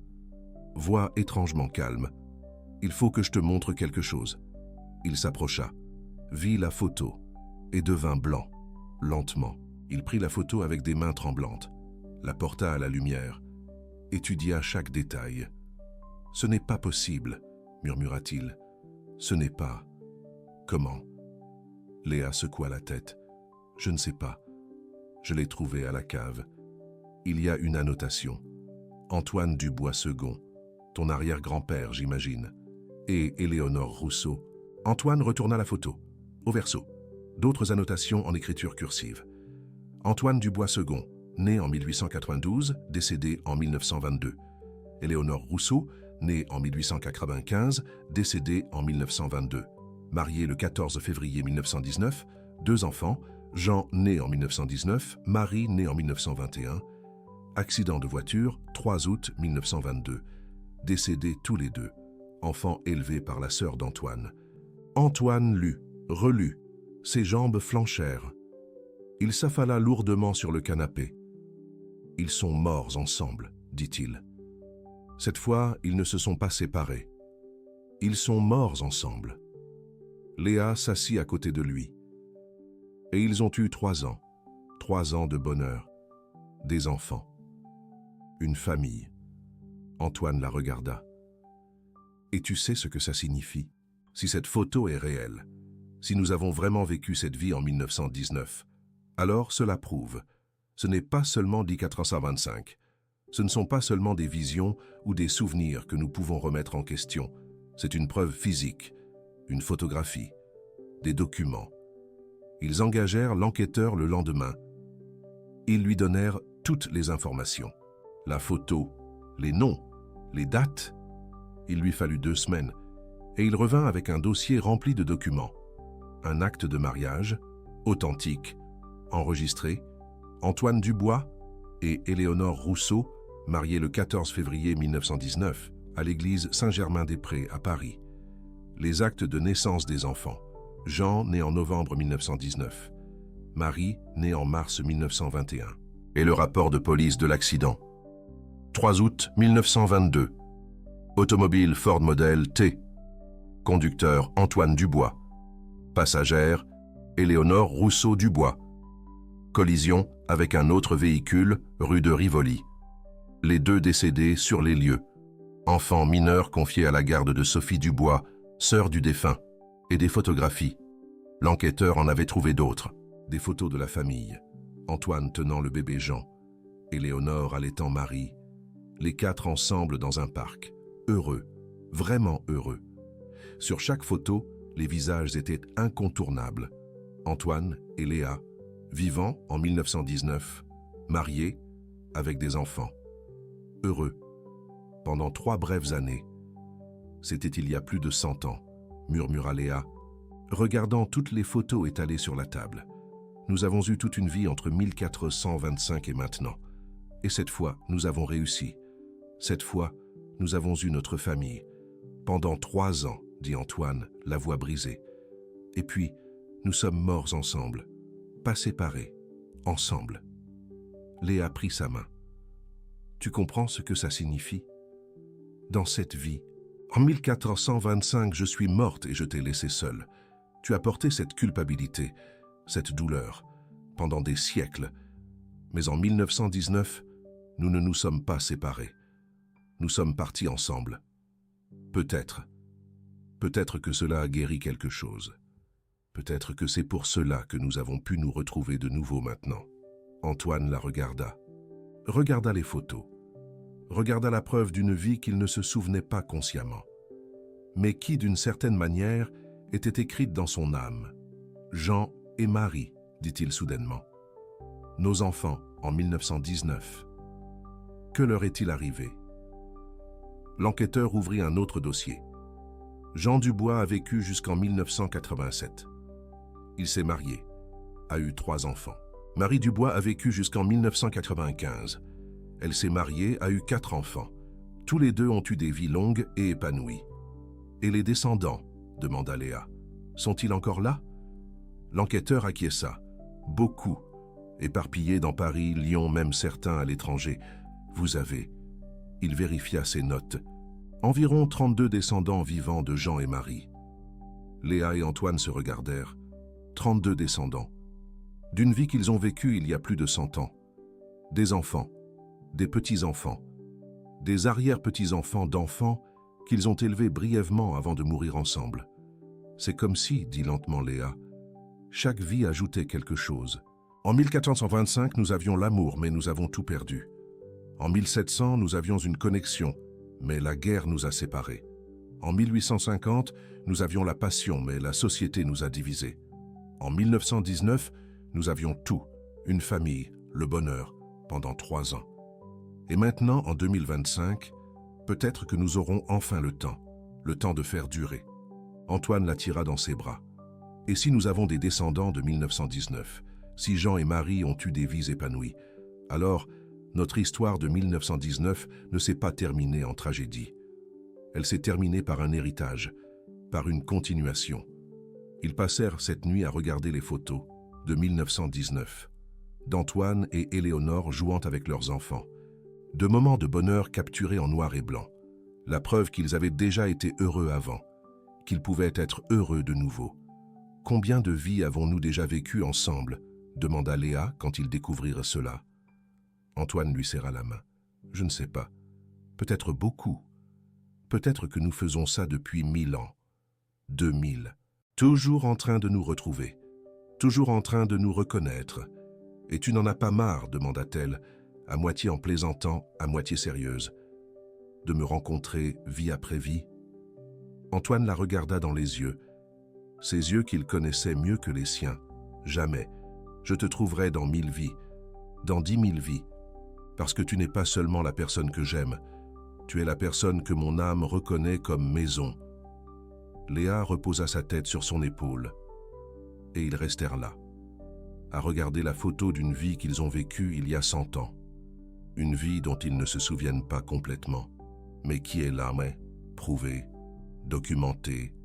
Voix étrangement calme. « Il faut que je te montre quelque chose. » Il s'approcha, vit la photo et devint blanc. Lentement, il prit la photo avec des mains tremblantes, la porta à la lumière, étudia chaque détail. « Ce n'est pas possible, » murmura-t-il. « Ce n'est pas... Comment ?» Léa secoua la tête. « Je ne sais pas. Je l'ai trouvé à la cave. Il y a une annotation. Antoine Dubois II, ton arrière-grand-père, j'imagine, et Éléonore Rousseau. » Antoine retourna la photo, au verso. D'autres annotations en écriture cursive. Antoine Dubois II, né en 1892, décédé en 1922. Éléonore Rousseau, née en 1895, décédée en 1922. Mariée le 14 février 1919, 2 enfants, Jean, né en 1919, Marie, née en 1921. Accident de voiture, 3 août 1922. Décédés tous les 2. Enfants élevés par la sœur d'Antoine. Antoine lut, relut. Ses jambes flanchèrent. Il s'affala lourdement sur le canapé. « Ils sont morts ensemble, dit-il. Cette fois, ils ne se sont pas séparés. Ils sont morts ensemble. » Léa s'assit à côté de lui. Et ils ont eu 3 ans. 3 ans de bonheur. Des enfants. Une famille. Antoine la regarda. « Et tu sais ce que ça signifie ? Si cette photo est réelle, si nous avons vraiment vécu cette vie en 1919, alors cela prouve, ce n'est pas seulement l'I-425, ce ne sont pas seulement des visions ou des souvenirs que nous pouvons remettre en question, c'est une preuve physique, une photographie, des documents. Ils engagèrent l'enquêteur le lendemain. Ils lui donnèrent toutes les informations, la photo, les noms, les dates. Il lui fallut 2 semaines, et il revint avec un dossier rempli de documents. Un acte de mariage, authentique, enregistré, Antoine Dubois et Éléonore Rousseau, mariés le 14 février 1919 à l'église Saint-Germain-des-Prés à Paris. Les actes de naissance des enfants. Jean, né en novembre 1919. Marie, née en mars 1921. Et le rapport de police de l'accident. 3 août 1922. Automobile Ford Model T. Conducteur Antoine Dubois. Passagère, Éléonore Rousseau-Dubois. Collision avec un autre véhicule, rue de Rivoli. Les deux décédés sur les lieux. Enfant mineur confié à la garde de Sophie Dubois, sœur du défunt, et des photographies. L'enquêteur en avait trouvé d'autres. Des photos de la famille. Antoine tenant le bébé Jean. Éléonore allaitant Marie. Les quatre ensemble dans un parc. Heureux, vraiment heureux. Sur chaque photo, les visages étaient incontournables. Antoine et Léa, vivants en 1919, mariés, avec des enfants. Heureux, pendant 3 brèves années. C'était il y a plus de 100 ans, murmura Léa, regardant toutes les photos étalées sur la table. Nous avons eu toute une vie entre 1425 et maintenant. Et cette fois, nous avons réussi. Cette fois, nous avons eu notre famille. Pendant 3 ans, dit Antoine, la voix brisée. Et puis, nous sommes morts ensemble, pas séparés, ensemble. Léa prit sa main. Tu comprends ce que ça signifie? Dans cette vie, en 1425, je suis morte et je t'ai laissé seule. Tu as porté cette culpabilité, cette douleur, pendant des siècles. Mais en 1919, nous ne nous sommes pas séparés. Nous sommes partis ensemble. Peut-être que cela a guéri quelque chose. Peut-être que c'est pour cela que nous avons pu nous retrouver de nouveau maintenant. Antoine la regarda les photos, regarda la preuve d'une vie qu'il ne se souvenait pas consciemment, mais qui, d'une certaine manière, était écrite dans son âme. Jean et Marie, dit-il soudainement. Nos enfants, en 1919. Que leur est-il arrivé? L'enquêteur ouvrit un autre dossier. Jean Dubois a vécu jusqu'en 1987. Il s'est marié, a eu 3 enfants. Marie Dubois a vécu jusqu'en 1995. Elle s'est mariée, a eu 4 enfants. Tous les deux ont eu des vies longues et épanouies. Et les descendants, demanda Léa, sont-ils encore là? L'enquêteur acquiesça. Beaucoup, éparpillés dans Paris, Lyon, même certains à l'étranger. Vous avez. Il vérifia ses notes. Environ 32 descendants vivants de Jean et Marie. Léa et Antoine se regardèrent. 32 descendants. D'une vie qu'ils ont vécue il y a plus de 100 ans. Des enfants, des petits-enfants, des arrière-petits-enfants d'enfants qu'ils ont élevés brièvement avant de mourir ensemble. C'est comme si, dit lentement Léa, chaque vie ajoutait quelque chose. En 1425, nous avions l'amour, mais nous avons tout perdu. En 1700, nous avions une connexion, mais la guerre nous a séparés. En 1850, nous avions la passion, mais la société nous a divisés. En 1919, nous avions tout, une famille, le bonheur, pendant 3 ans. Et maintenant, en 2025, peut-être que nous aurons enfin le temps de faire durer. Antoine la tira dans ses bras. Et si nous avons des descendants de 1919, si Jean et Marie ont eu des vies épanouies, alors notre histoire de 1919 ne s'est pas terminée en tragédie. Elle s'est terminée par un héritage, par une continuation. Ils passèrent cette nuit à regarder les photos de 1919, d'Antoine et Éléonore jouant avec leurs enfants, de moments de bonheur capturés en noir et blanc, la preuve qu'ils avaient déjà été heureux avant, qu'ils pouvaient être heureux de nouveau. Combien de vies avons-nous déjà vécues ensemble? Demanda Léa quand ils découvrirent cela. Antoine lui serra la main. Je ne sais pas. Peut-être beaucoup. Peut-être que nous faisons ça depuis 1000 ans. 2000. Toujours en train de nous retrouver. Toujours en train de nous reconnaître. Et tu n'en as pas marre, demanda-t-elle, à moitié en plaisantant, à moitié sérieuse. De me rencontrer vie après vie? Antoine la regarda dans les yeux. Ses yeux qu'il connaissait mieux que les siens. Jamais. Je te trouverai dans 1000 vies. Dans 10 000 vies. Parce que tu n'es pas seulement la personne que j'aime. Tu es la personne que mon âme reconnaît comme maison. Léa reposa sa tête sur son épaule. Et ils restèrent là, à regarder la photo d'une vie qu'ils ont vécue il y a 100 ans. Une vie dont ils ne se souviennent pas complètement, mais qui est là, prouvée, documentée,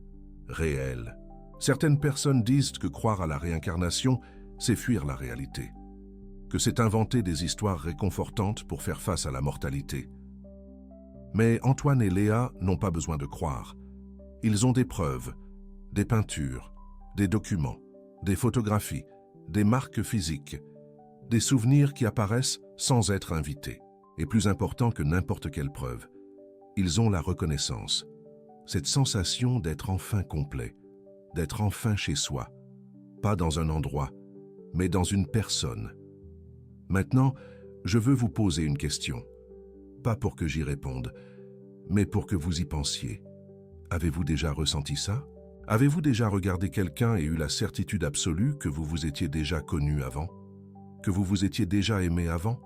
réelle. Certaines personnes disent que croire à la réincarnation, c'est fuir la réalité. Que c'est inventer des histoires réconfortantes pour faire face à la mortalité. Mais Antoine et Léa n'ont pas besoin de croire. Ils ont des preuves, des peintures, des documents, des photographies, des marques physiques, des souvenirs qui apparaissent sans être invités. Et plus important que n'importe quelle preuve, ils ont la reconnaissance, cette sensation d'être enfin complet, d'être enfin chez soi, pas dans un endroit, mais dans une personne. Maintenant, je veux vous poser une question, pas pour que j'y réponde, mais pour que vous y pensiez. Avez-vous déjà ressenti ça? Avez-vous déjà regardé quelqu'un et eu la certitude absolue que vous vous étiez déjà connu avant? Que vous vous étiez déjà aimé avant?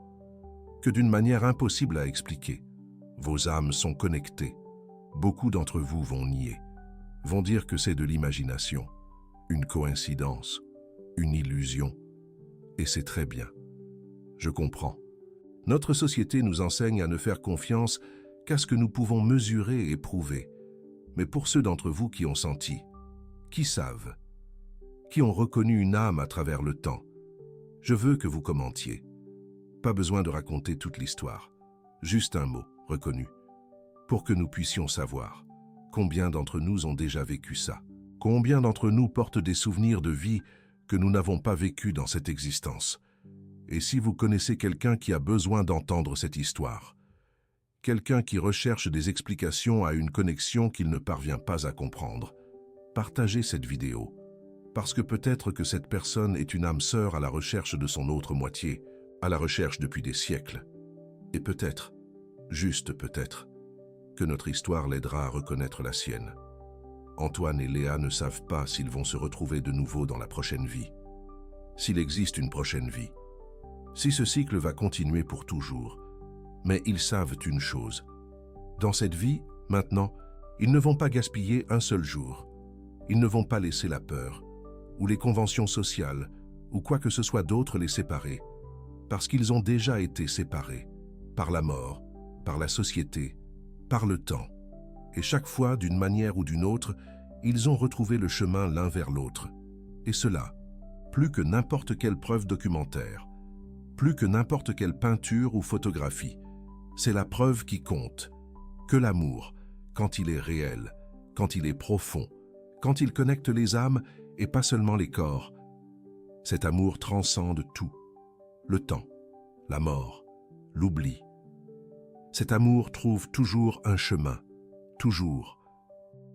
Que d'une manière impossible à expliquer, vos âmes sont connectées. Beaucoup d'entre vous vont nier, vont dire que c'est de l'imagination, une coïncidence, une illusion. Et c'est très bien. Je comprends. Notre société nous enseigne à ne faire confiance qu'à ce que nous pouvons mesurer et prouver. Mais pour ceux d'entre vous qui ont senti, qui savent, qui ont reconnu une âme à travers le temps, je veux que vous commentiez. Pas besoin de raconter toute l'histoire, juste un mot, reconnu, pour que nous puissions savoir combien d'entre nous ont déjà vécu ça, combien d'entre nous portent des souvenirs de vie que nous n'avons pas vécus dans cette existence. Et si vous connaissez quelqu'un qui a besoin d'entendre cette histoire, quelqu'un qui recherche des explications à une connexion qu'il ne parvient pas à comprendre, partagez cette vidéo, parce que peut-être que cette personne est une âme sœur à la recherche de son autre moitié, à la recherche depuis des siècles. Et peut-être, juste peut-être, que notre histoire l'aidera à reconnaître la sienne. Antoine et Léa ne savent pas s'ils vont se retrouver de nouveau dans la prochaine vie, s'il existe une prochaine vie, si ce cycle va continuer pour toujours. Mais ils savent une chose. Dans cette vie, maintenant, ils ne vont pas gaspiller un seul jour. Ils ne vont pas laisser la peur, ou les conventions sociales, ou quoi que ce soit d'autre les séparer, parce qu'ils ont déjà été séparés, par la mort, par la société, par le temps. Et chaque fois, d'une manière ou d'une autre, ils ont retrouvé le chemin l'un vers l'autre. Et cela, plus que n'importe quelle preuve documentaire, plus que n'importe quelle peinture ou photographie, c'est la preuve qui compte, que l'amour, quand il est réel, quand il est profond, quand il connecte les âmes et pas seulement les corps, cet amour transcende tout, le temps, la mort, l'oubli. Cet amour trouve toujours un chemin, toujours.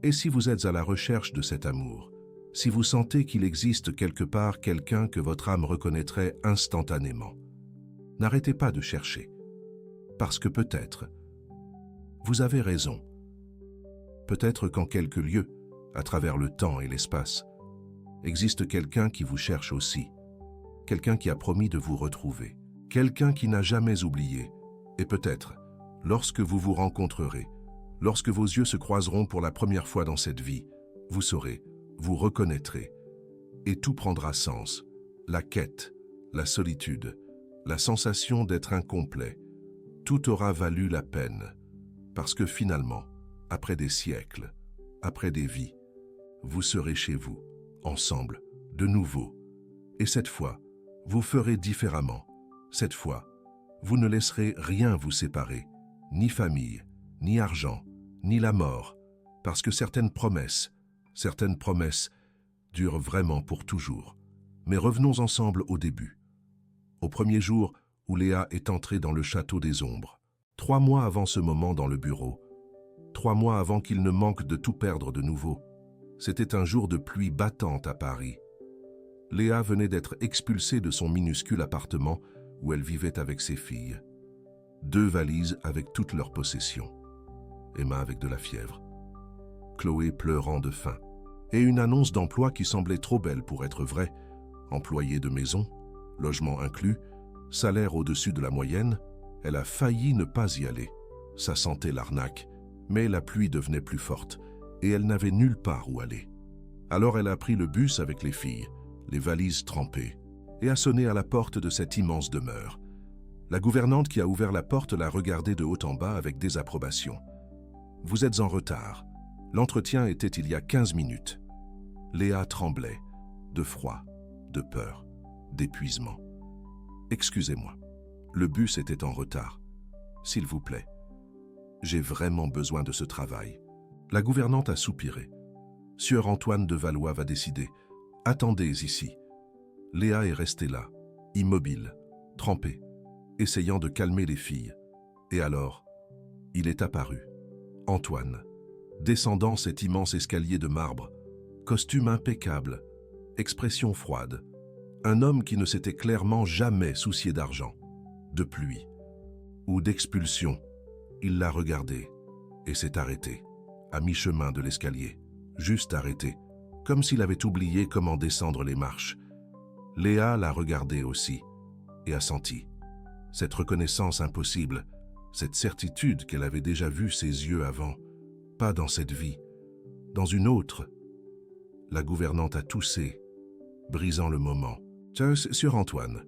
Et si vous êtes à la recherche de cet amour, si vous sentez qu'il existe quelque part quelqu'un que votre âme reconnaîtrait instantanément, n'arrêtez pas de chercher. Parce que peut-être, vous avez raison. Peut-être qu'en quelques lieux, à travers le temps et l'espace, existe quelqu'un qui vous cherche aussi, quelqu'un qui a promis de vous retrouver, quelqu'un qui n'a jamais oublié. Et peut-être, lorsque vous vous rencontrerez, lorsque vos yeux se croiseront pour la première fois dans cette vie, vous saurez, vous reconnaîtrez, et tout prendra sens. La quête, la solitude, la sensation d'être incomplet, tout aura valu la peine, parce que finalement, après des siècles, après des vies, vous serez chez vous, ensemble, de nouveau. Et cette fois, vous ferez différemment. Cette fois, vous ne laisserez rien vous séparer, ni famille, ni argent, ni la mort, parce que certaines promesses durent vraiment pour toujours. Mais revenons ensemble au début. Au premier jour où Léa est entrée dans le château des ombres, 3 mois avant ce moment dans le bureau, 3 mois avant qu'il ne manque de tout perdre de nouveau, c'était un jour de pluie battante à Paris. Léa venait d'être expulsée de son minuscule appartement où elle vivait avec ses filles. 2 valises avec toutes leurs possessions. Emma avec de la fièvre. Chloé pleurant de faim. Et une annonce d'emploi qui semblait trop belle pour être vraie. Employée de maison, logement inclus, salaire au-dessus de la moyenne, elle a failli ne pas y aller. Ça sentait l'arnaque, mais la pluie devenait plus forte et elle n'avait nulle part où aller. Alors elle a pris le bus avec les filles, les valises trempées, et a sonné à la porte de cette immense demeure. La gouvernante qui a ouvert la porte l'a regardée de haut en bas avec désapprobation. « Vous êtes en retard. L'entretien était il y a 15 minutes. » Léa tremblait, de froid, de peur, d'épuisement. « Excusez-moi, le bus était en retard. S'il vous plaît, j'ai vraiment besoin de ce travail. » La gouvernante a soupiré. « Sieur Antoine de Valois va décider. Attendez ici. Léa est restée là, immobile, trempée, essayant de calmer les filles. Et alors, il est apparu. Antoine, descendant cet immense escalier de marbre, costume impeccable, expression froide. Un homme qui ne s'était clairement jamais soucié d'argent, de pluie ou d'expulsion. Il l'a regardé et s'est arrêté, à mi-chemin de l'escalier, juste arrêté, comme s'il avait oublié comment descendre les marches. Léa l'a regardé aussi et a senti cette reconnaissance impossible, cette certitude qu'elle avait déjà vu ses yeux avant, pas dans cette vie, dans une autre. La gouvernante a toussé, brisant le moment. « Sur Antoine,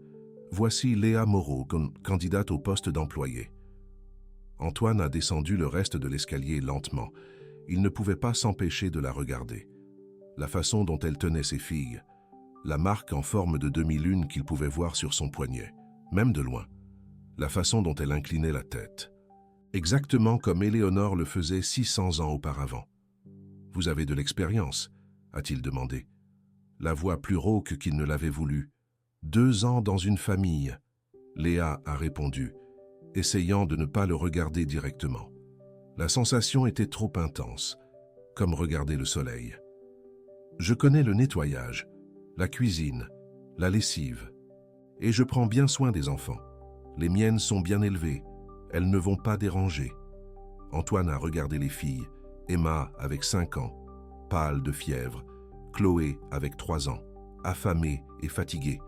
voici Léa Moreau, candidate au poste d'employé. » Antoine a descendu le reste de l'escalier lentement. Il ne pouvait pas s'empêcher de la regarder. La façon dont elle tenait ses filles, la marque en forme de demi-lune qu'il pouvait voir sur son poignet, même de loin. La façon dont elle inclinait la tête. Exactement comme Éléonore le faisait 600 ans auparavant. « Vous avez de l'expérience ?» a-t-il demandé. La voix plus rauque qu'il ne l'avait voulu. « 2 ans dans une famille. » Léa a répondu, essayant de ne pas le regarder directement. La sensation était trop intense, comme regarder le soleil. « Je connais le nettoyage, la cuisine, la lessive, et je prends bien soin des enfants. Les miennes sont bien élevées, elles ne vont pas déranger. » Antoine a regardé les filles, Emma avec 5 ans, pâle de fièvre, Chloé avec 3 ans, affamée et fatiguée.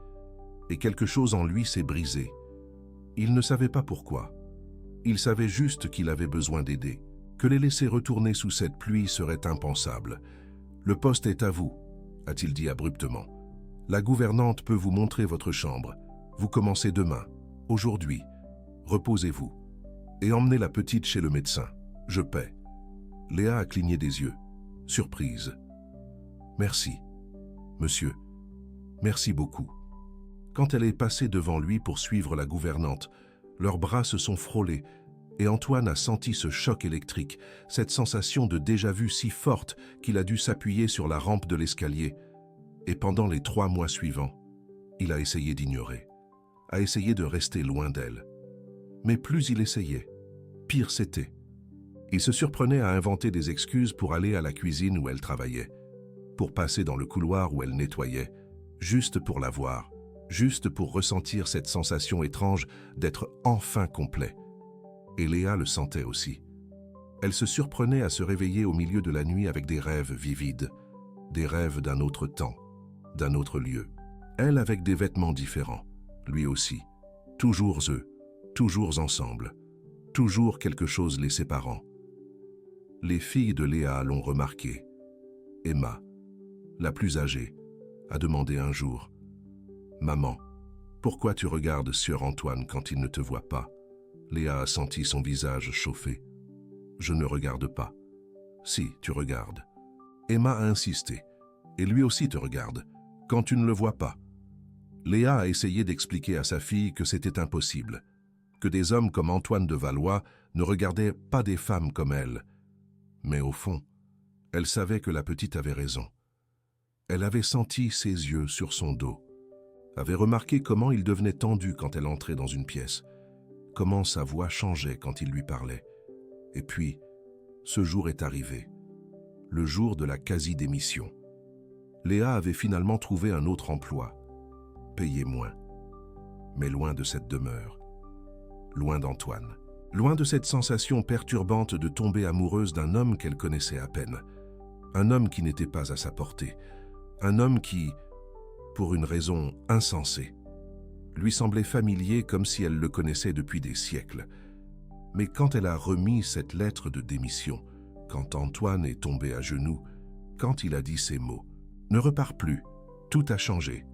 Et quelque chose en lui s'est brisé. Il ne savait pas pourquoi. Il savait juste qu'il avait besoin d'aider, que les laisser retourner sous cette pluie serait impensable. « Le poste est à vous, » a-t-il dit abruptement. « La gouvernante peut vous montrer votre chambre. Vous commencez demain, aujourd'hui. Reposez-vous. Et emmenez la petite chez le médecin. Je paie. » Léa a cligné des yeux, surprise. « Merci, monsieur. Merci beaucoup. » Quand elle est passée devant lui pour suivre la gouvernante, leurs bras se sont frôlés et Antoine a senti ce choc électrique, cette sensation de déjà-vu si forte qu'il a dû s'appuyer sur la rampe de l'escalier. Et pendant les 3 mois suivants, il a essayé d'ignorer, a essayé de rester loin d'elle. Mais plus il essayait, pire c'était. Il se surprenait à inventer des excuses pour aller à la cuisine où elle travaillait, pour passer dans le couloir où elle nettoyait, juste pour la voir, juste pour ressentir cette sensation étrange d'être enfin complet. Et Léa le sentait aussi. Elle se surprenait à se réveiller au milieu de la nuit avec des rêves vivides, des rêves d'un autre temps, d'un autre lieu. Elle avec des vêtements différents, lui aussi. Toujours eux, toujours ensemble, toujours quelque chose les séparant. Les filles de Léa l'ont remarqué. Emma, la plus âgée, a demandé un jour « Maman, pourquoi tu regardes Sieur Antoine quand il ne te voit pas ?» Léa a senti son visage chauffer. « Je ne regarde pas. »« Si, tu regardes. » Emma a insisté. « Et lui aussi te regarde, quand tu ne le vois pas. » Léa a essayé d'expliquer à sa fille que c'était impossible, que des hommes comme Antoine de Valois ne regardaient pas des femmes comme elle. Mais au fond, elle savait que la petite avait raison. Elle avait senti ses yeux sur son dos, avait remarqué comment il devenait tendu quand elle entrait dans une pièce, comment sa voix changeait quand il lui parlait. Et puis, ce jour est arrivé, le jour de la quasi-démission. Léa avait finalement trouvé un autre emploi, payé moins, mais loin de cette demeure, loin d'Antoine, loin de cette sensation perturbante de tomber amoureuse d'un homme qu'elle connaissait à peine, un homme qui n'était pas à sa portée, un homme qui, pour une raison insensée, lui semblait familier comme si elle le connaissait depuis des siècles. Mais quand elle a remis cette lettre de démission, quand Antoine est tombé à genoux, quand il a dit ces mots, « Ne repars plus, tout a changé. »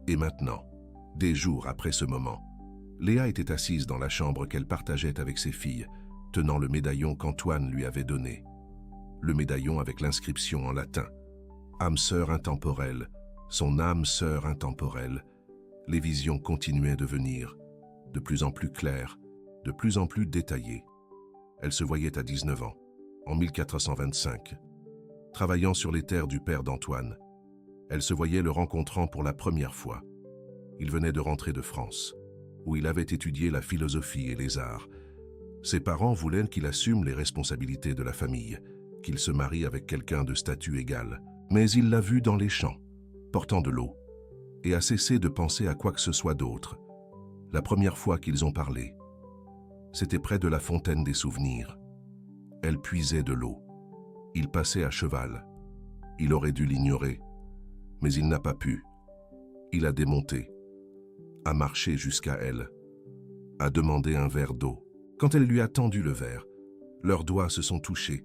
Et maintenant, des jours après ce moment, Léa était assise dans la chambre qu'elle partageait avec ses filles, tenant le médaillon qu'Antoine lui avait donné. Le médaillon avec l'inscription en latin « Âme sœur intemporelle, son âme sœur intemporelle ». Les visions continuaient de venir, de plus en plus claires, de plus en plus détaillées. Elle se voyait à 19 ans, en 1425, travaillant sur les terres du père d'Antoine. Elle se voyait le rencontrant pour la première fois. Il venait de rentrer de France, où il avait étudié la philosophie et les arts. Ses parents voulaient qu'il assume les responsabilités de la famille, qu'il se marie avec quelqu'un de statut égal. Mais il l'a vu dans les champs, portant de l'eau, et a cessé de penser à quoi que ce soit d'autre. La première fois qu'ils ont parlé, c'était près de la fontaine des souvenirs. Elle puisait de l'eau. Il passait à cheval. Il aurait dû l'ignorer, mais il n'a pas pu. Il a démonté, a marché jusqu'à elle, a demandé un verre d'eau. Quand elle lui a tendu le verre, leurs doigts se sont touchés,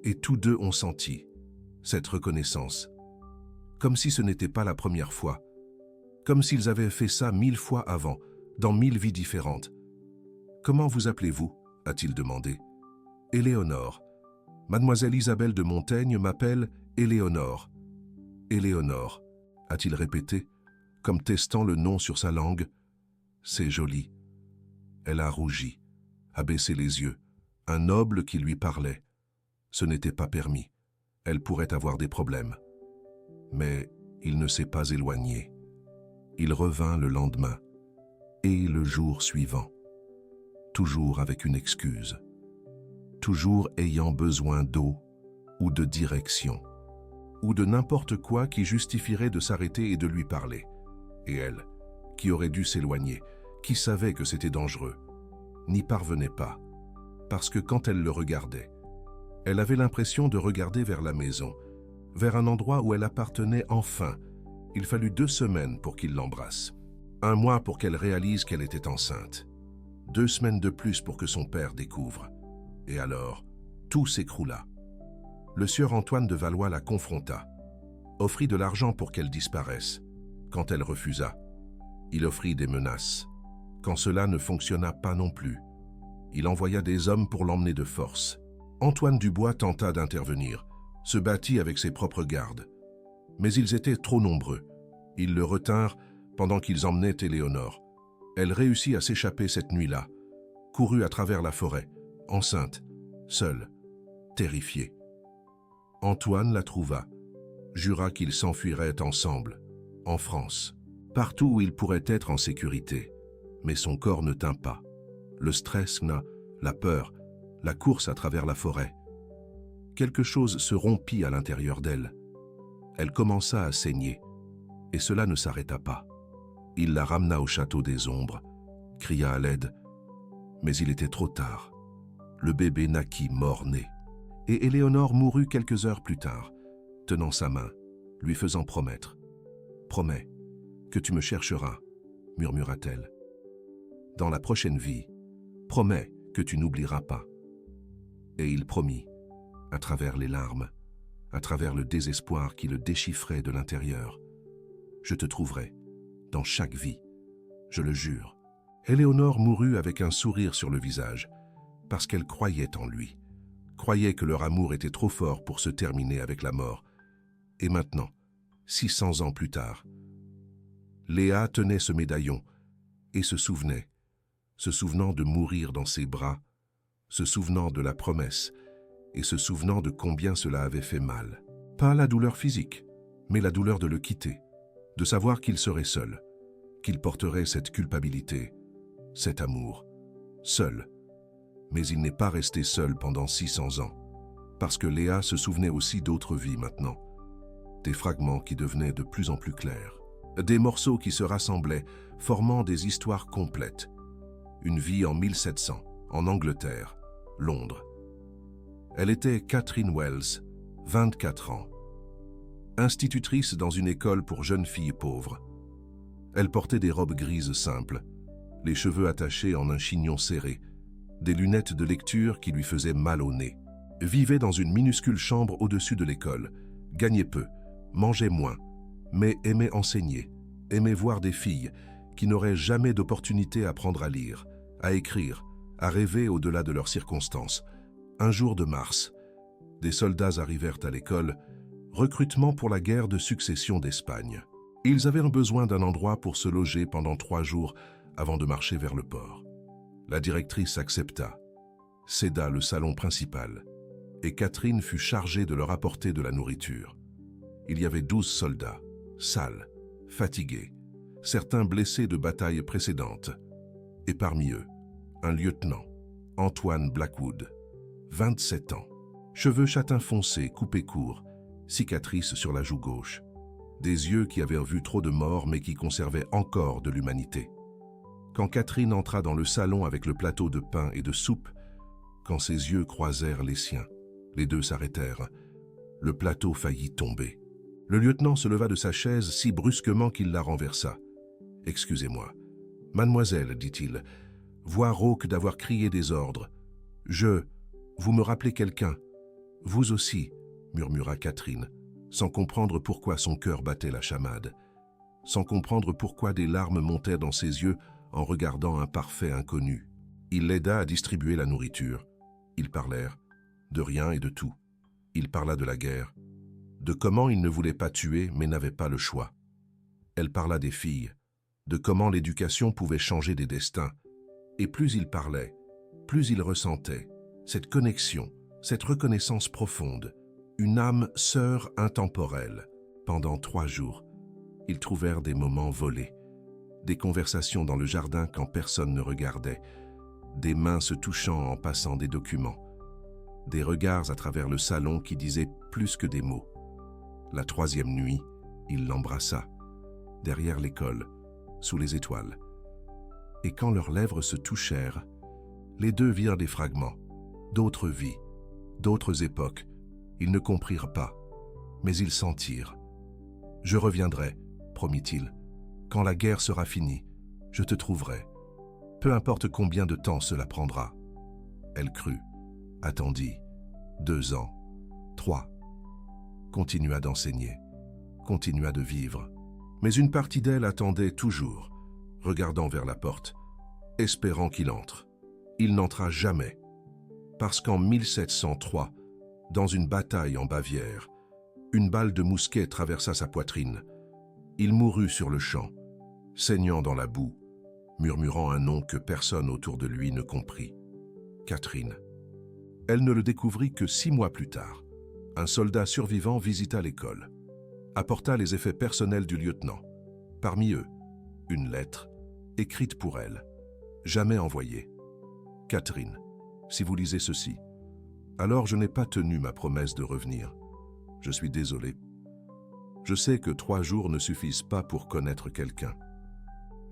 et tous deux ont senti cette reconnaissance, comme si ce n'était pas la première fois, comme s'ils avaient fait ça 1000 fois avant, dans 1000 vies différentes. « Comment vous appelez-vous » a-t-il demandé. « Éléonore. Mademoiselle Isabelle de Montaigne m'appelle Éléonore. »« Éléonore » a-t-il répété, comme testant le nom sur sa langue. « C'est joli. » Elle a rougi, a baissé les yeux. Un noble qui lui parlait. Ce n'était pas permis. Elle pourrait avoir des problèmes. Mais il ne s'est pas éloigné. Il revint le lendemain et le jour suivant, toujours avec une excuse, toujours ayant besoin d'eau ou de direction, ou de n'importe quoi qui justifierait de s'arrêter et de lui parler. Et elle, qui aurait dû s'éloigner, qui savait que c'était dangereux, n'y parvenait pas, parce que quand elle le regardait, elle avait l'impression de regarder vers la maison, vers un endroit où elle appartenait enfin. Il fallut 2 semaines pour qu'il l'embrasse. 1 mois pour qu'elle réalise qu'elle était enceinte. 2 semaines de plus pour que son père découvre. Et alors, tout s'écroula. Le sieur Antoine de Valois la confronta, offrit de l'argent pour qu'elle disparaisse. Quand elle refusa, il offrit des menaces. Quand cela ne fonctionna pas non plus, il envoya des hommes pour l'emmener de force. Antoine Dubois tenta d'intervenir, se battit avec ses propres gardes. Mais ils étaient trop nombreux. Ils le retinrent pendant qu'ils emmenaient Éléonore. Elle réussit à s'échapper cette nuit-là, courut à travers la forêt, enceinte, seule, terrifiée. Antoine la trouva, jura qu'ils s'enfuiraient ensemble, en France, partout où ils pourraient être en sécurité. Mais son corps ne tint pas. Le stress, la peur, la course à travers la forêt. Quelque chose se rompit à l'intérieur d'elle. Elle commença à saigner, et cela ne s'arrêta pas. Il la ramena au château des Ombres, cria à l'aide, mais il était trop tard. Le bébé naquit mort-né, et Éléonore mourut quelques heures plus tard, tenant sa main, lui faisant promettre. « Promets que tu me chercheras, » murmura-t-elle. « Dans la prochaine vie, promets que tu n'oublieras pas. » Et il promit, à travers les larmes, à travers le désespoir qui le déchiffrait de l'intérieur. « Je te trouverai, dans chaque vie, je le jure. » Éléonore mourut avec un sourire sur le visage, parce qu'elle croyait en lui, croyait que leur amour était trop fort pour se terminer avec la mort. Et maintenant, 600 ans plus tard, Léa tenait ce médaillon et se souvenant de mourir dans ses bras, se souvenant de la promesse et se souvenant de combien cela avait fait mal. Pas la douleur physique, mais la douleur de le quitter, de savoir qu'il serait seul, qu'il porterait cette culpabilité, cet amour, seul. Mais il n'est pas resté seul pendant 600 ans, parce que Léa se souvenait aussi d'autres vies maintenant, des fragments qui devenaient de plus en plus clairs, des morceaux qui se rassemblaient, formant des histoires complètes. Une vie en 1700, en Angleterre, Londres. Elle était Catherine Wells, 24 ans, institutrice dans une école pour jeunes filles pauvres. Elle portait des robes grises simples, les cheveux attachés en un chignon serré, des lunettes de lecture qui lui faisaient mal au nez. Vivait dans une minuscule chambre au-dessus de l'école, gagnait peu, mangeait moins, mais aimait enseigner, aimait voir des filles qui n'auraient jamais d'opportunité à apprendre à lire, à écrire, à rêver au-delà de leurs circonstances. Un jour de mars, des soldats arrivèrent à l'école, recrutement pour la guerre de succession d'Espagne. Ils avaient besoin d'un endroit pour se loger pendant 3 jours avant de marcher vers le port. La directrice accepta, céda le salon principal, et Catherine fut chargée de leur apporter de la nourriture. Il y avait 12 soldats, sales, fatigués, certains blessés de batailles précédentes. Et parmi eux, un lieutenant, Antoine Blackwood, 27 ans, cheveux châtain foncé, coupés courts, cicatrices sur la joue gauche, des yeux qui avaient vu trop de morts mais qui conservaient encore de l'humanité. Quand Catherine entra dans le salon avec le plateau de pain et de soupe, quand ses yeux croisèrent les siens, les deux s'arrêtèrent. Le plateau faillit tomber. Le lieutenant se leva de sa chaise si brusquement qu'il la renversa. « Excusez-moi. Mademoiselle, dit-il, voix rauque d'avoir crié des ordres. Vous me rappelez quelqu'un. Vous aussi, murmura Catherine, sans comprendre pourquoi son cœur battait la chamade, sans comprendre pourquoi des larmes montaient dans ses yeux en regardant un parfait inconnu. Il l'aida à distribuer la nourriture. Ils parlèrent, de rien et de tout. Il parla de la guerre, de comment il ne voulait pas tuer mais n'avait pas le choix. Elle parla des filles, de comment l'éducation pouvait changer des destins. Et plus il parlait, plus il ressentait cette connexion, cette reconnaissance profonde, une âme sœur intemporelle. Pendant 3 jours, ils trouvèrent des moments volés, des conversations dans le jardin quand personne ne regardait, des mains se touchant en passant des documents, des regards à travers le salon qui disaient plus que des mots. La 3e nuit, il l'embrassa, derrière l'école, sous les étoiles. Et quand leurs lèvres se touchèrent, les deux virent des fragments, d'autres vies, d'autres époques. Ils ne comprirent pas, mais ils sentirent. « Je reviendrai, promit-il. Quand la guerre sera finie, je te trouverai. Peu importe combien de temps cela prendra. » Elle crut, attendit. 2 ans, 3. Continua d'enseigner, continua de vivre. Mais une partie d'elle attendait toujours, regardant vers la porte, espérant qu'il entre. Il n'entra jamais, parce qu'en 1703, dans une bataille en Bavière, une balle de mousquet traversa sa poitrine. Il mourut sur le champ, saignant dans la boue, murmurant un nom que personne autour de lui ne comprit. Catherine. Elle ne le découvrit que 6 mois plus tard. Un soldat survivant visita l'école, apporta les effets personnels du lieutenant. Parmi eux, une lettre, écrite pour elle, jamais envoyée. Catherine, si vous lisez ceci, alors je n'ai pas tenu ma promesse de revenir. Je suis désolé. Je sais que 3 jours ne suffisent pas pour connaître quelqu'un.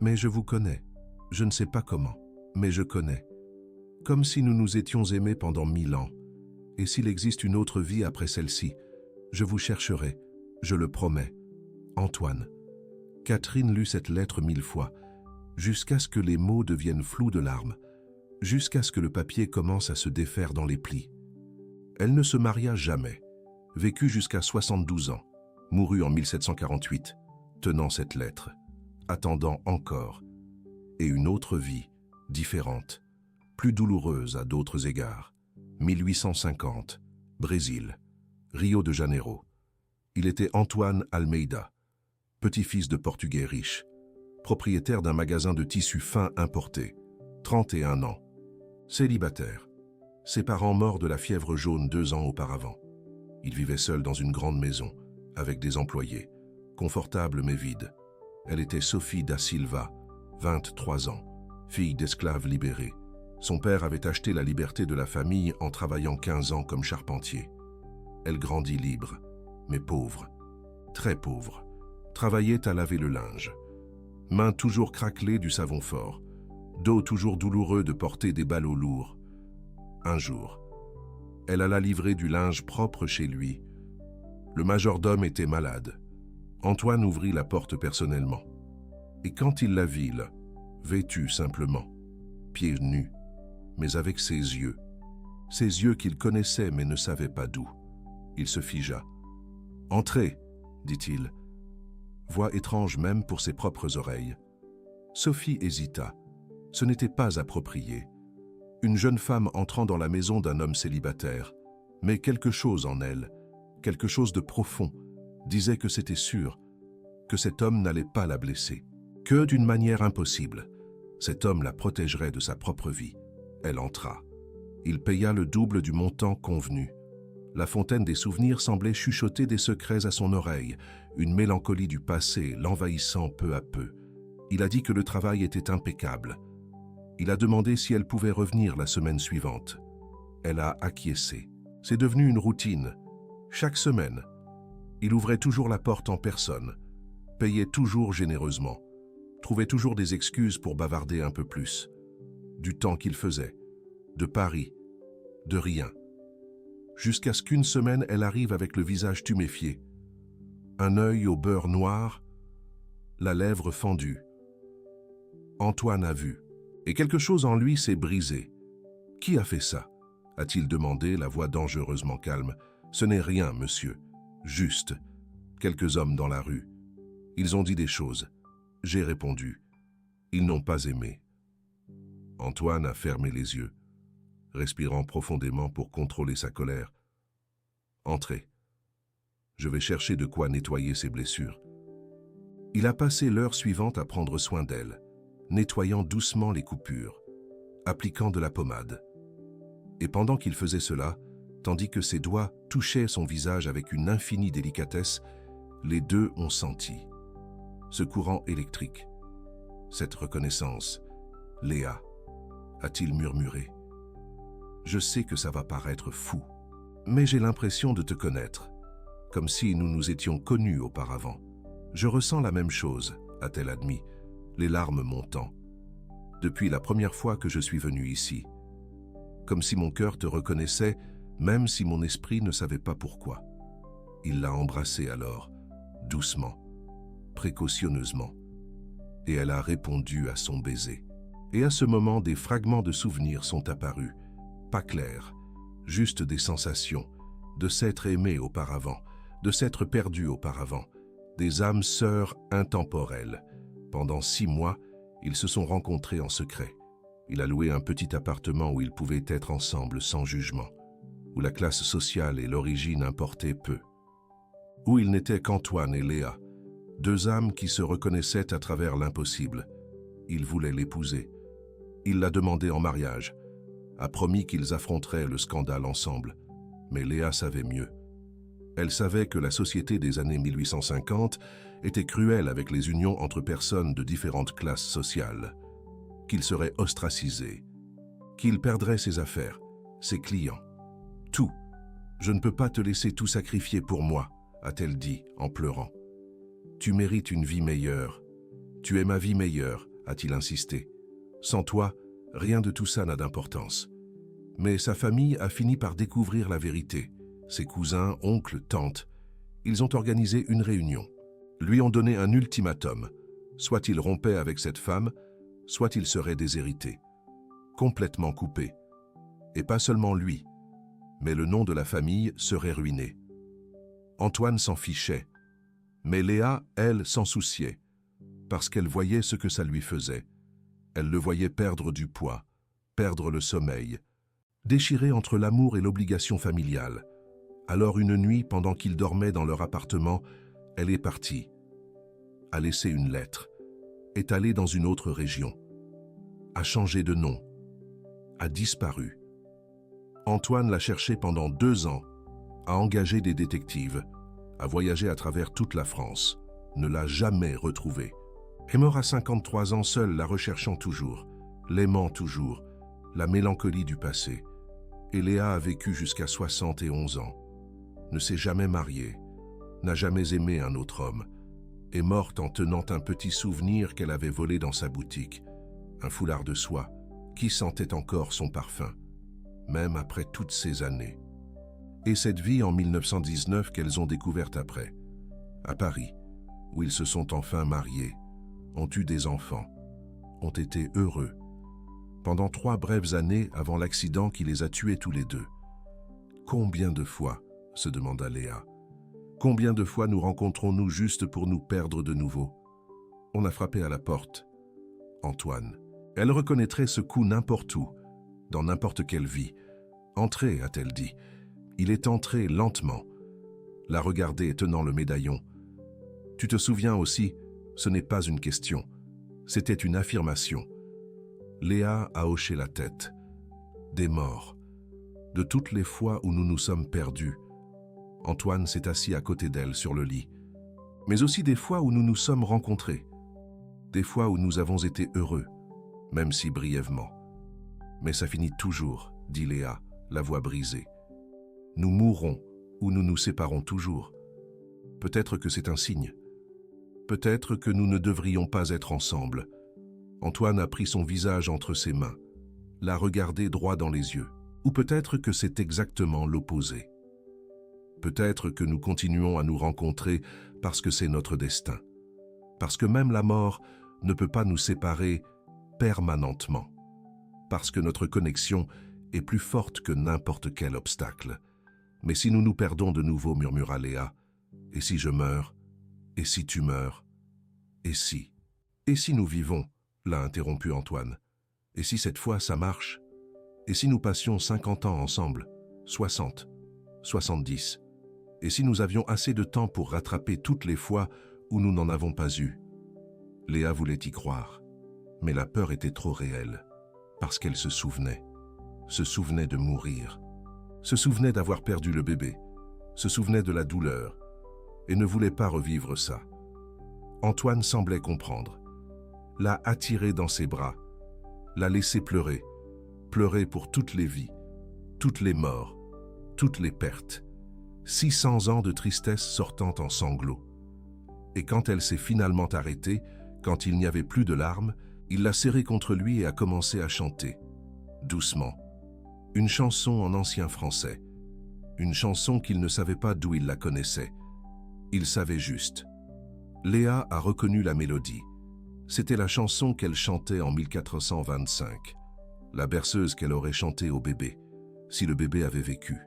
Mais je vous connais. Je ne sais pas comment, mais je connais. Comme si nous nous étions aimés pendant 1000 ans. Et s'il existe une autre vie après celle-ci, je vous chercherai, je le promets. Antoine. Catherine lut cette lettre 1000 fois, jusqu'à ce que les mots deviennent flous de larmes, jusqu'à ce que le papier commence à se défaire dans les plis. Elle ne se maria jamais, vécut jusqu'à 72 ans, mourut en 1748, tenant cette lettre, attendant encore, et une autre vie, différente, plus douloureuse à d'autres égards. 1850, Brésil, Rio de Janeiro. Il était Antoine Almeida, petit-fils de Portugais riches, propriétaire d'un magasin de tissus fins importés, 31 ans, célibataire, ses parents morts de la fièvre jaune 2 ans auparavant. Il vivait seul dans une grande maison, avec des employés, confortable mais vide. Elle était Sophie da Silva, 23 ans, fille d'esclaves libérés. Son père avait acheté la liberté de la famille en travaillant 15 ans comme charpentier. Elle grandit libre, mais pauvre, très pauvre. Travaillait à laver le linge. Mains toujours craquelées du savon fort. Dos toujours douloureux de porter des ballots lourds. Un jour, elle alla livrer du linge propre chez lui. Le majordome était malade. Antoine ouvrit la porte personnellement. Et quand il la vit, vêtue simplement, pieds nus, mais avec ses yeux qu'il connaissait mais ne savait pas d'où, il se figea. « Entrez !» dit-il. Voix étrange même pour ses propres oreilles. Sophie hésita. Ce n'était pas approprié. Une jeune femme entrant dans la maison d'un homme célibataire, mais quelque chose en elle, quelque chose de profond, disait que c'était sûr, que cet homme n'allait pas la blesser, que d'une manière impossible, cet homme la protégerait de sa propre vie. Elle entra. Il paya le double du montant convenu. La fontaine des souvenirs semblait chuchoter des secrets à son oreille, une mélancolie du passé l'envahissant peu à peu. Il a dit que le travail était impeccable. Il a demandé si elle pouvait revenir la semaine suivante. Elle a acquiescé. C'est devenu une routine. Chaque semaine, il ouvrait toujours la porte en personne, payait toujours généreusement, trouvait toujours des excuses pour bavarder un peu plus. Du temps qu'il faisait, de Paris, de rien. Jusqu'à ce qu'une semaine, elle arrive avec le visage tuméfié, un œil au beurre noir, la lèvre fendue. Antoine a vu, et quelque chose en lui s'est brisé. « Qui a fait ça ?» a-t-il demandé, la voix dangereusement calme. « Ce n'est rien, monsieur. Juste quelques hommes dans la rue. Ils ont dit des choses. J'ai répondu. Ils n'ont pas aimé. » Antoine a fermé les yeux, respirant profondément pour contrôler sa colère. « Entrez. Je vais chercher de quoi nettoyer ses blessures. » Il a passé l'heure suivante à prendre soin d'elle, nettoyant doucement les coupures, appliquant de la pommade. Et pendant qu'il faisait cela, tandis que ses doigts touchaient son visage avec une infinie délicatesse, les deux ont senti ce courant électrique, cette reconnaissance. « Léa », a-t-il murmuré. « Je sais que ça va paraître fou, mais j'ai l'impression de te connaître, comme si nous nous étions connus auparavant. Je ressens la même chose, a-t-elle admis, les larmes montant. Depuis la première fois que je suis venu ici, comme si mon cœur te reconnaissait, même si mon esprit ne savait pas pourquoi. » Il l'a embrassée alors, doucement, précautionneusement, et elle a répondu à son baiser. Et à ce moment, des fragments de souvenirs sont apparus, pas clairs, juste des sensations, de s'être aimé auparavant, de s'être perdu auparavant, des âmes sœurs intemporelles. Pendant 6 mois, ils se sont rencontrés en secret. Il a loué un petit appartement où ils pouvaient être ensemble sans jugement, où la classe sociale et l'origine importaient peu, où il n'était qu'Antoine et Léa, 2 âmes qui se reconnaissaient à travers l'impossible. Il voulait l'épouser. Il l'a demandé en mariage, a promis qu'ils affronteraient le scandale ensemble. Mais Léa savait mieux. Elle savait que la société des années 1850 était cruelle avec les unions entre personnes de différentes classes sociales, qu'il serait ostracisé, qu'il perdrait ses affaires, ses clients. « Tout. Je ne peux pas te laisser tout sacrifier pour moi, » a-t-elle dit en pleurant. « Tu mérites une vie meilleure. Tu es ma vie meilleure, » a-t-il insisté. « Sans toi, rien de tout ça n'a d'importance. » Mais sa famille a fini par découvrir la vérité. Ses cousins, oncles, tantes, ils ont organisé une réunion. Lui ont donné un ultimatum. Soit il rompait avec cette femme, soit il serait déshérité. Complètement coupé. Et pas seulement lui, mais le nom de la famille serait ruiné. Antoine s'en fichait, mais Léa, elle, s'en souciait, parce qu'elle voyait ce que ça lui faisait. Elle le voyait perdre du poids, perdre le sommeil, déchiré entre l'amour et l'obligation familiale. Alors une nuit, pendant qu'ils dormaient dans leur appartement, elle est partie, a laissé une lettre, est allée dans une autre région, a changé de nom, a disparu. Antoine l'a cherchée pendant 2 ans, a engagé des détectives, a voyagé à travers toute la France, ne l'a jamais retrouvée. Est mort à 53 ans seul, la recherchant toujours, l'aimant toujours, la mélancolie du passé. Et Léa a vécu jusqu'à 71 ans, ne s'est jamais mariée, n'a jamais aimé un autre homme, est morte en tenant un petit souvenir qu'elle avait volé dans sa boutique, un foulard de soie qui sentait encore son parfum, même après toutes ces années. Et cette vie en 1919 qu'elles ont découverte après, à Paris, où ils se sont enfin mariés, ont eu des enfants, ont été heureux, pendant 3 brèves années avant l'accident qui les a tués tous les 2. Combien de fois, se demanda Léa, combien de fois nous rencontrons-nous juste pour nous perdre de nouveau? On a frappé à la porte. Antoine. Elle reconnaîtrait ce coup n'importe où, dans n'importe quelle vie. Entrez, a-t-elle dit. Il est entré lentement, l'a regardé tenant le médaillon. Tu te souviens aussi, ce n'est pas une question, c'était une affirmation. Léa a hoché la tête. Des morts. De toutes les fois où nous nous sommes perdus, Antoine s'est assis à côté d'elle sur le lit. Mais aussi des fois où nous nous sommes rencontrés. Des fois où nous avons été heureux, même si brièvement. Mais ça finit toujours, dit Léa, la voix brisée. Nous mourrons ou nous nous séparons toujours. Peut-être que c'est un signe. Peut-être que nous ne devrions pas être ensemble. Antoine a pris son visage entre ses mains, l'a regardé droit dans les yeux. Ou peut-être que c'est exactement l'opposé. Peut-être que nous continuons à nous rencontrer parce que c'est notre destin. Parce que même la mort ne peut pas nous séparer permanentement. Parce que notre connexion est plus forte que n'importe quel obstacle. Mais si nous nous perdons de nouveau, murmura Léa, et si je meurs, et si tu meurs, et si nous vivons, l'a interrompu Antoine, et si cette fois ça marche, et si nous passions 50 ans ensemble, 60, 70, et si nous avions assez de temps pour rattraper toutes les fois où nous n'en avons pas eu. Léa voulait y croire, mais la peur était trop réelle, parce qu'elle se souvenait de mourir, se souvenait d'avoir perdu le bébé, se souvenait de la douleur, et ne voulait pas revivre ça. Antoine semblait comprendre, l'a attirée dans ses bras, l'a laissée pleurer pour toutes les vies, toutes les morts, toutes les pertes, 600 ans de tristesse sortant en sanglots. Et quand elle s'est finalement arrêtée, quand il n'y avait plus de larmes, il l'a serrée contre lui et a commencé à chanter, doucement, une chanson en ancien français, une chanson qu'il ne savait pas d'où il la connaissait. Il savait juste. Léa a reconnu la mélodie. C'était la chanson qu'elle chantait en 1425, la berceuse qu'elle aurait chantée au bébé, si le bébé avait vécu.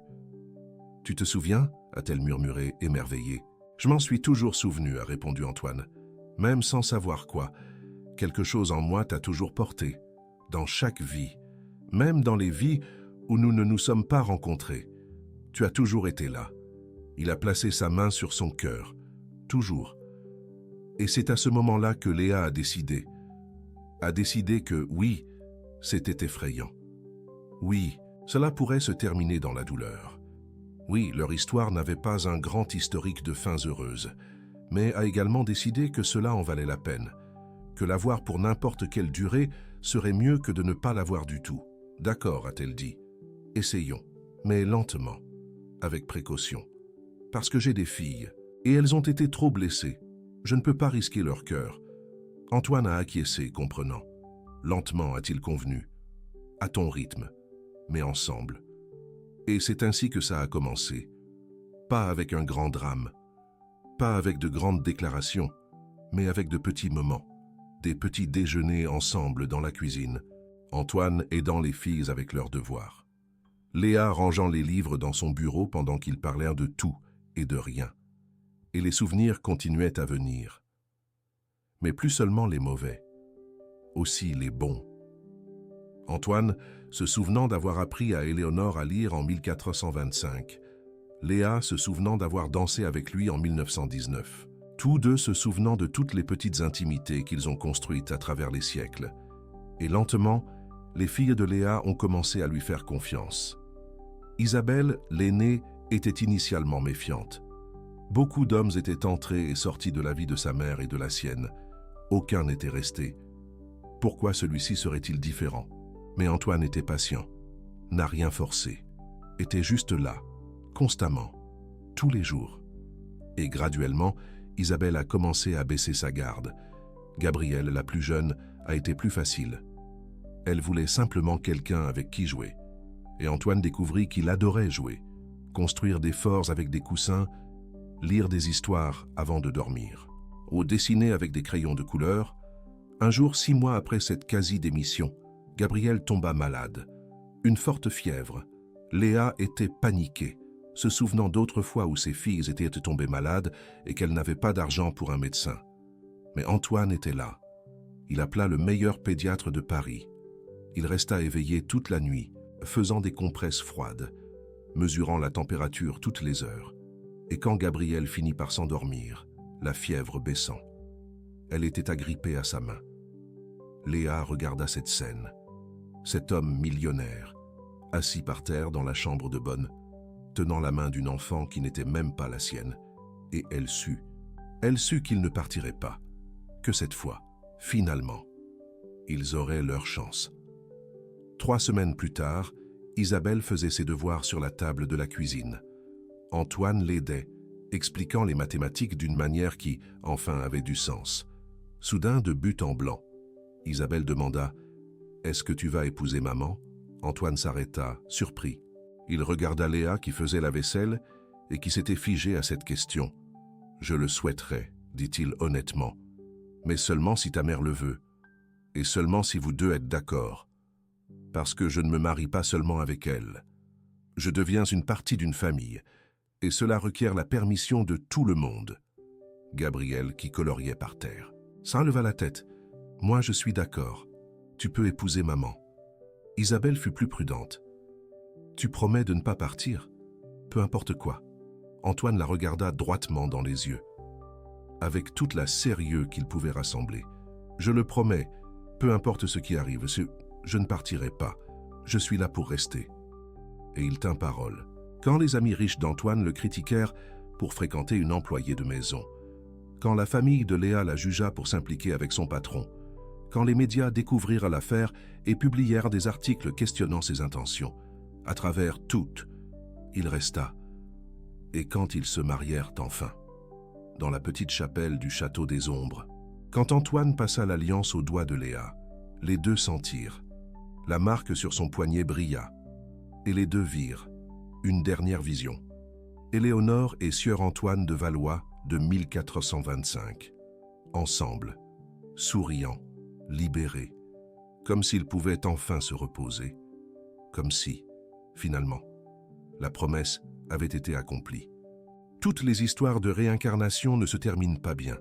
« Tu te souviens » a-t-elle murmuré, émerveillée. « Je m'en suis toujours souvenu » a répondu Antoine. « Même sans savoir quoi, quelque chose en moi t'a toujours porté, dans chaque vie, même dans les vies où nous ne nous sommes pas rencontrés. Tu as toujours été là. » Il a placé sa main sur son cœur, toujours. Et c'est à ce moment-là que Léa a décidé que oui, c'était effrayant. Oui, cela pourrait se terminer dans la douleur. Oui, leur histoire n'avait pas un grand historique de fins heureuses, mais a également décidé que cela en valait la peine, que l'avoir pour n'importe quelle durée serait mieux que de ne pas l'avoir du tout. « D'accord », a-t-elle dit. « Essayons, mais lentement, avec précaution. Parce que j'ai des filles, et elles ont été trop blessées. Je ne peux pas risquer leur cœur. » Antoine a acquiescé, comprenant. Lentement a-t-il convenu. À ton rythme, mais ensemble. Et c'est ainsi que ça a commencé. Pas avec un grand drame, pas avec de grandes déclarations, mais avec de petits moments, des petits déjeuners ensemble dans la cuisine, Antoine aidant les filles avec leurs devoirs. Léa rangeant les livres dans son bureau pendant qu'ils parlèrent de tout et de rien. Et les souvenirs continuaient à venir. Mais plus seulement les mauvais, aussi les bons. Antoine, se souvenant d'avoir appris à Éléonore à lire en 1425. Léa se souvenant d'avoir dansé avec lui en 1919. Tous deux se souvenant de toutes les petites intimités qu'ils ont construites à travers les siècles. Et lentement, les filles de Léa ont commencé à lui faire confiance. Isabelle, l'aînée, était initialement méfiante. Beaucoup d'hommes étaient entrés et sortis de la vie de sa mère et de la sienne. Aucun n'était resté. Pourquoi celui-ci serait-il différent ? Mais Antoine était patient, n'a rien forcé, était juste là, constamment, tous les jours. Et graduellement, Isabelle a commencé à baisser sa garde. Gabrielle, la plus jeune, a été plus facile. Elle voulait simplement quelqu'un avec qui jouer. Et Antoine découvrit qu'il adorait jouer, construire des forts avec des coussins, lire des histoires avant de dormir, ou dessiner avec des crayons de couleur. Un jour, 6 mois après cette quasi-démission, Gabrielle tomba malade. Une forte fièvre. Léa était paniquée, se souvenant d'autres fois où ses filles étaient tombées malades et qu'elle n'avait pas d'argent pour un médecin. Mais Antoine était là. Il appela le meilleur pédiatre de Paris. Il resta éveillé toute la nuit, faisant des compresses froides, mesurant la température toutes les heures. Et quand Gabrielle finit par s'endormir, la fièvre baissant, elle était agrippée à sa main. Léa regarda cette scène. Cet homme millionnaire, assis par terre dans la chambre de bonne, tenant la main d'une enfant qui n'était même pas la sienne, et elle sut qu'ils ne partiraient pas, que cette fois, finalement, ils auraient leur chance. 3 semaines plus tard, Isabelle faisait ses devoirs sur la table de la cuisine. Antoine l'aidait, expliquant les mathématiques d'une manière qui, enfin, avait du sens. Soudain, de but en blanc, Isabelle demanda « Est-ce que tu vas épouser maman ?» Antoine s'arrêta, surpris. Il regarda Léa qui faisait la vaisselle et qui s'était figée à cette question. « Je le souhaiterais, dit-il honnêtement, mais seulement si ta mère le veut, et seulement si vous deux êtes d'accord, parce que je ne me marie pas seulement avec elle. Je deviens une partie d'une famille, et cela requiert la permission de tout le monde. » Gabriel, qui coloriait par terre, leva la tête. « Moi, je suis d'accord. Tu peux épouser maman. » Isabelle fut plus prudente. « Tu promets de ne pas partir, peu importe quoi. » Antoine la regarda droitement dans les yeux, avec toute la sérieux qu'il pouvait rassembler. « Je le promets, peu importe ce qui arrive, je ne partirai pas. Je suis là pour rester. » Et il tint parole. Quand les amis riches d'Antoine le critiquèrent pour fréquenter une employée de maison, quand la famille de Léa la jugea pour s'impliquer avec son patron, quand les médias découvrirent l'affaire et publièrent des articles questionnant ses intentions, à travers toutes, il resta. Et quand ils se marièrent enfin, dans la petite chapelle du château des Ombres, quand Antoine passa l'alliance au doigt de Léa, les deux sentirent. La marque sur son poignet brilla, et les deux virent une dernière vision. Éléonore et sieur Antoine de Valois de 1425, ensemble, souriant, libérés, comme s'ils pouvaient enfin se reposer, comme si, finalement, la promesse avait été accomplie. Toutes les histoires de réincarnation ne se terminent pas bien.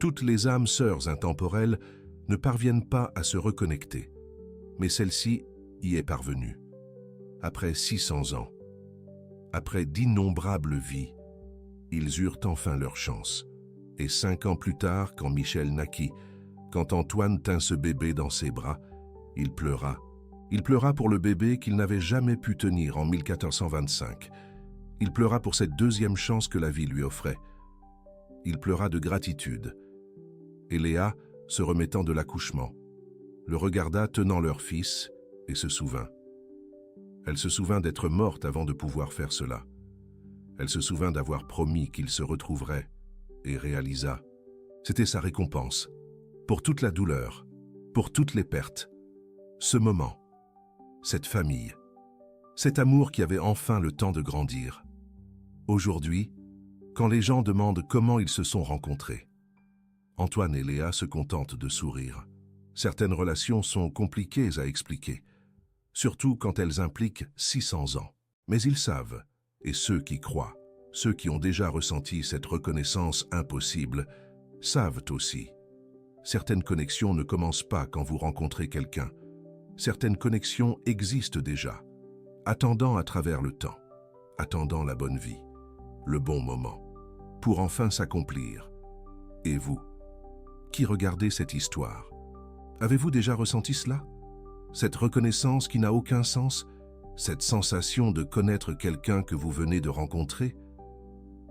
Toutes les âmes sœurs intemporelles ne parviennent pas à se reconnecter, mais celle-ci y est parvenue. Après 600 ans, après d'innombrables vies, ils eurent enfin leur chance. Et 5 ans plus tard, quand Michel naquit, quand Antoine tint ce bébé dans ses bras, il pleura. Il pleura pour le bébé qu'il n'avait jamais pu tenir en 1425. Il pleura pour cette deuxième chance que la vie lui offrait. Il pleura de gratitude. Et Léa, se remettant de l'accouchement, le regarda tenant leur fils et se souvint. Elle se souvint d'être morte avant de pouvoir faire cela. Elle se souvint d'avoir promis qu'ils se retrouveraient et réalisa. C'était sa récompense. Pour toute la douleur, pour toutes les pertes, ce moment, cette famille, cet amour qui avait enfin le temps de grandir. Aujourd'hui, quand les gens demandent comment ils se sont rencontrés, Antoine et Léa se contentent de sourire. Certaines relations sont compliquées à expliquer, surtout quand elles impliquent 600 ans. Mais ils savent, et ceux qui croient, ceux qui ont déjà ressenti cette reconnaissance impossible, savent aussi. Certaines connexions ne commencent pas quand vous rencontrez quelqu'un. Certaines connexions existent déjà, attendant à travers le temps, attendant la bonne vie, le bon moment, pour enfin s'accomplir. Et vous, qui regardez cette histoire, avez-vous déjà ressenti cela? Cette reconnaissance qui n'a aucun sens, cette sensation de connaître quelqu'un que vous venez de rencontrer?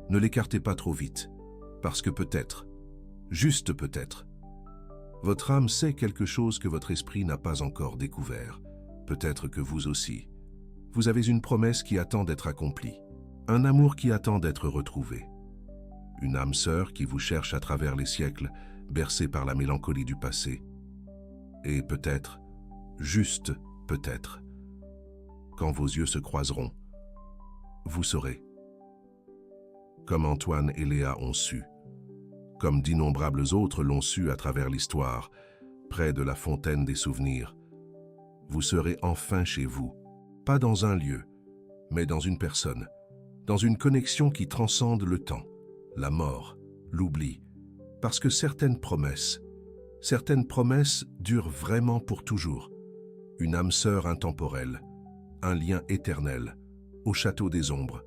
Ne l'écartez pas trop vite, parce que peut-être, juste peut-être, votre âme sait quelque chose que votre esprit n'a pas encore découvert. Peut-être que vous aussi. Vous avez une promesse qui attend d'être accomplie, un amour qui attend d'être retrouvé. Une âme sœur qui vous cherche à travers les siècles, bercée par la mélancolie du passé. Et peut-être, juste peut-être, quand vos yeux se croiseront, vous saurez. Comme Antoine et Léa ont su, comme d'innombrables autres l'ont su à travers l'histoire, près de la fontaine des souvenirs, vous serez enfin chez vous, pas dans un lieu, mais dans une personne, dans une connexion qui transcende le temps, la mort, l'oubli, parce que certaines promesses durent vraiment pour toujours. Une âme sœur intemporelle, un lien éternel, au château des Ombres,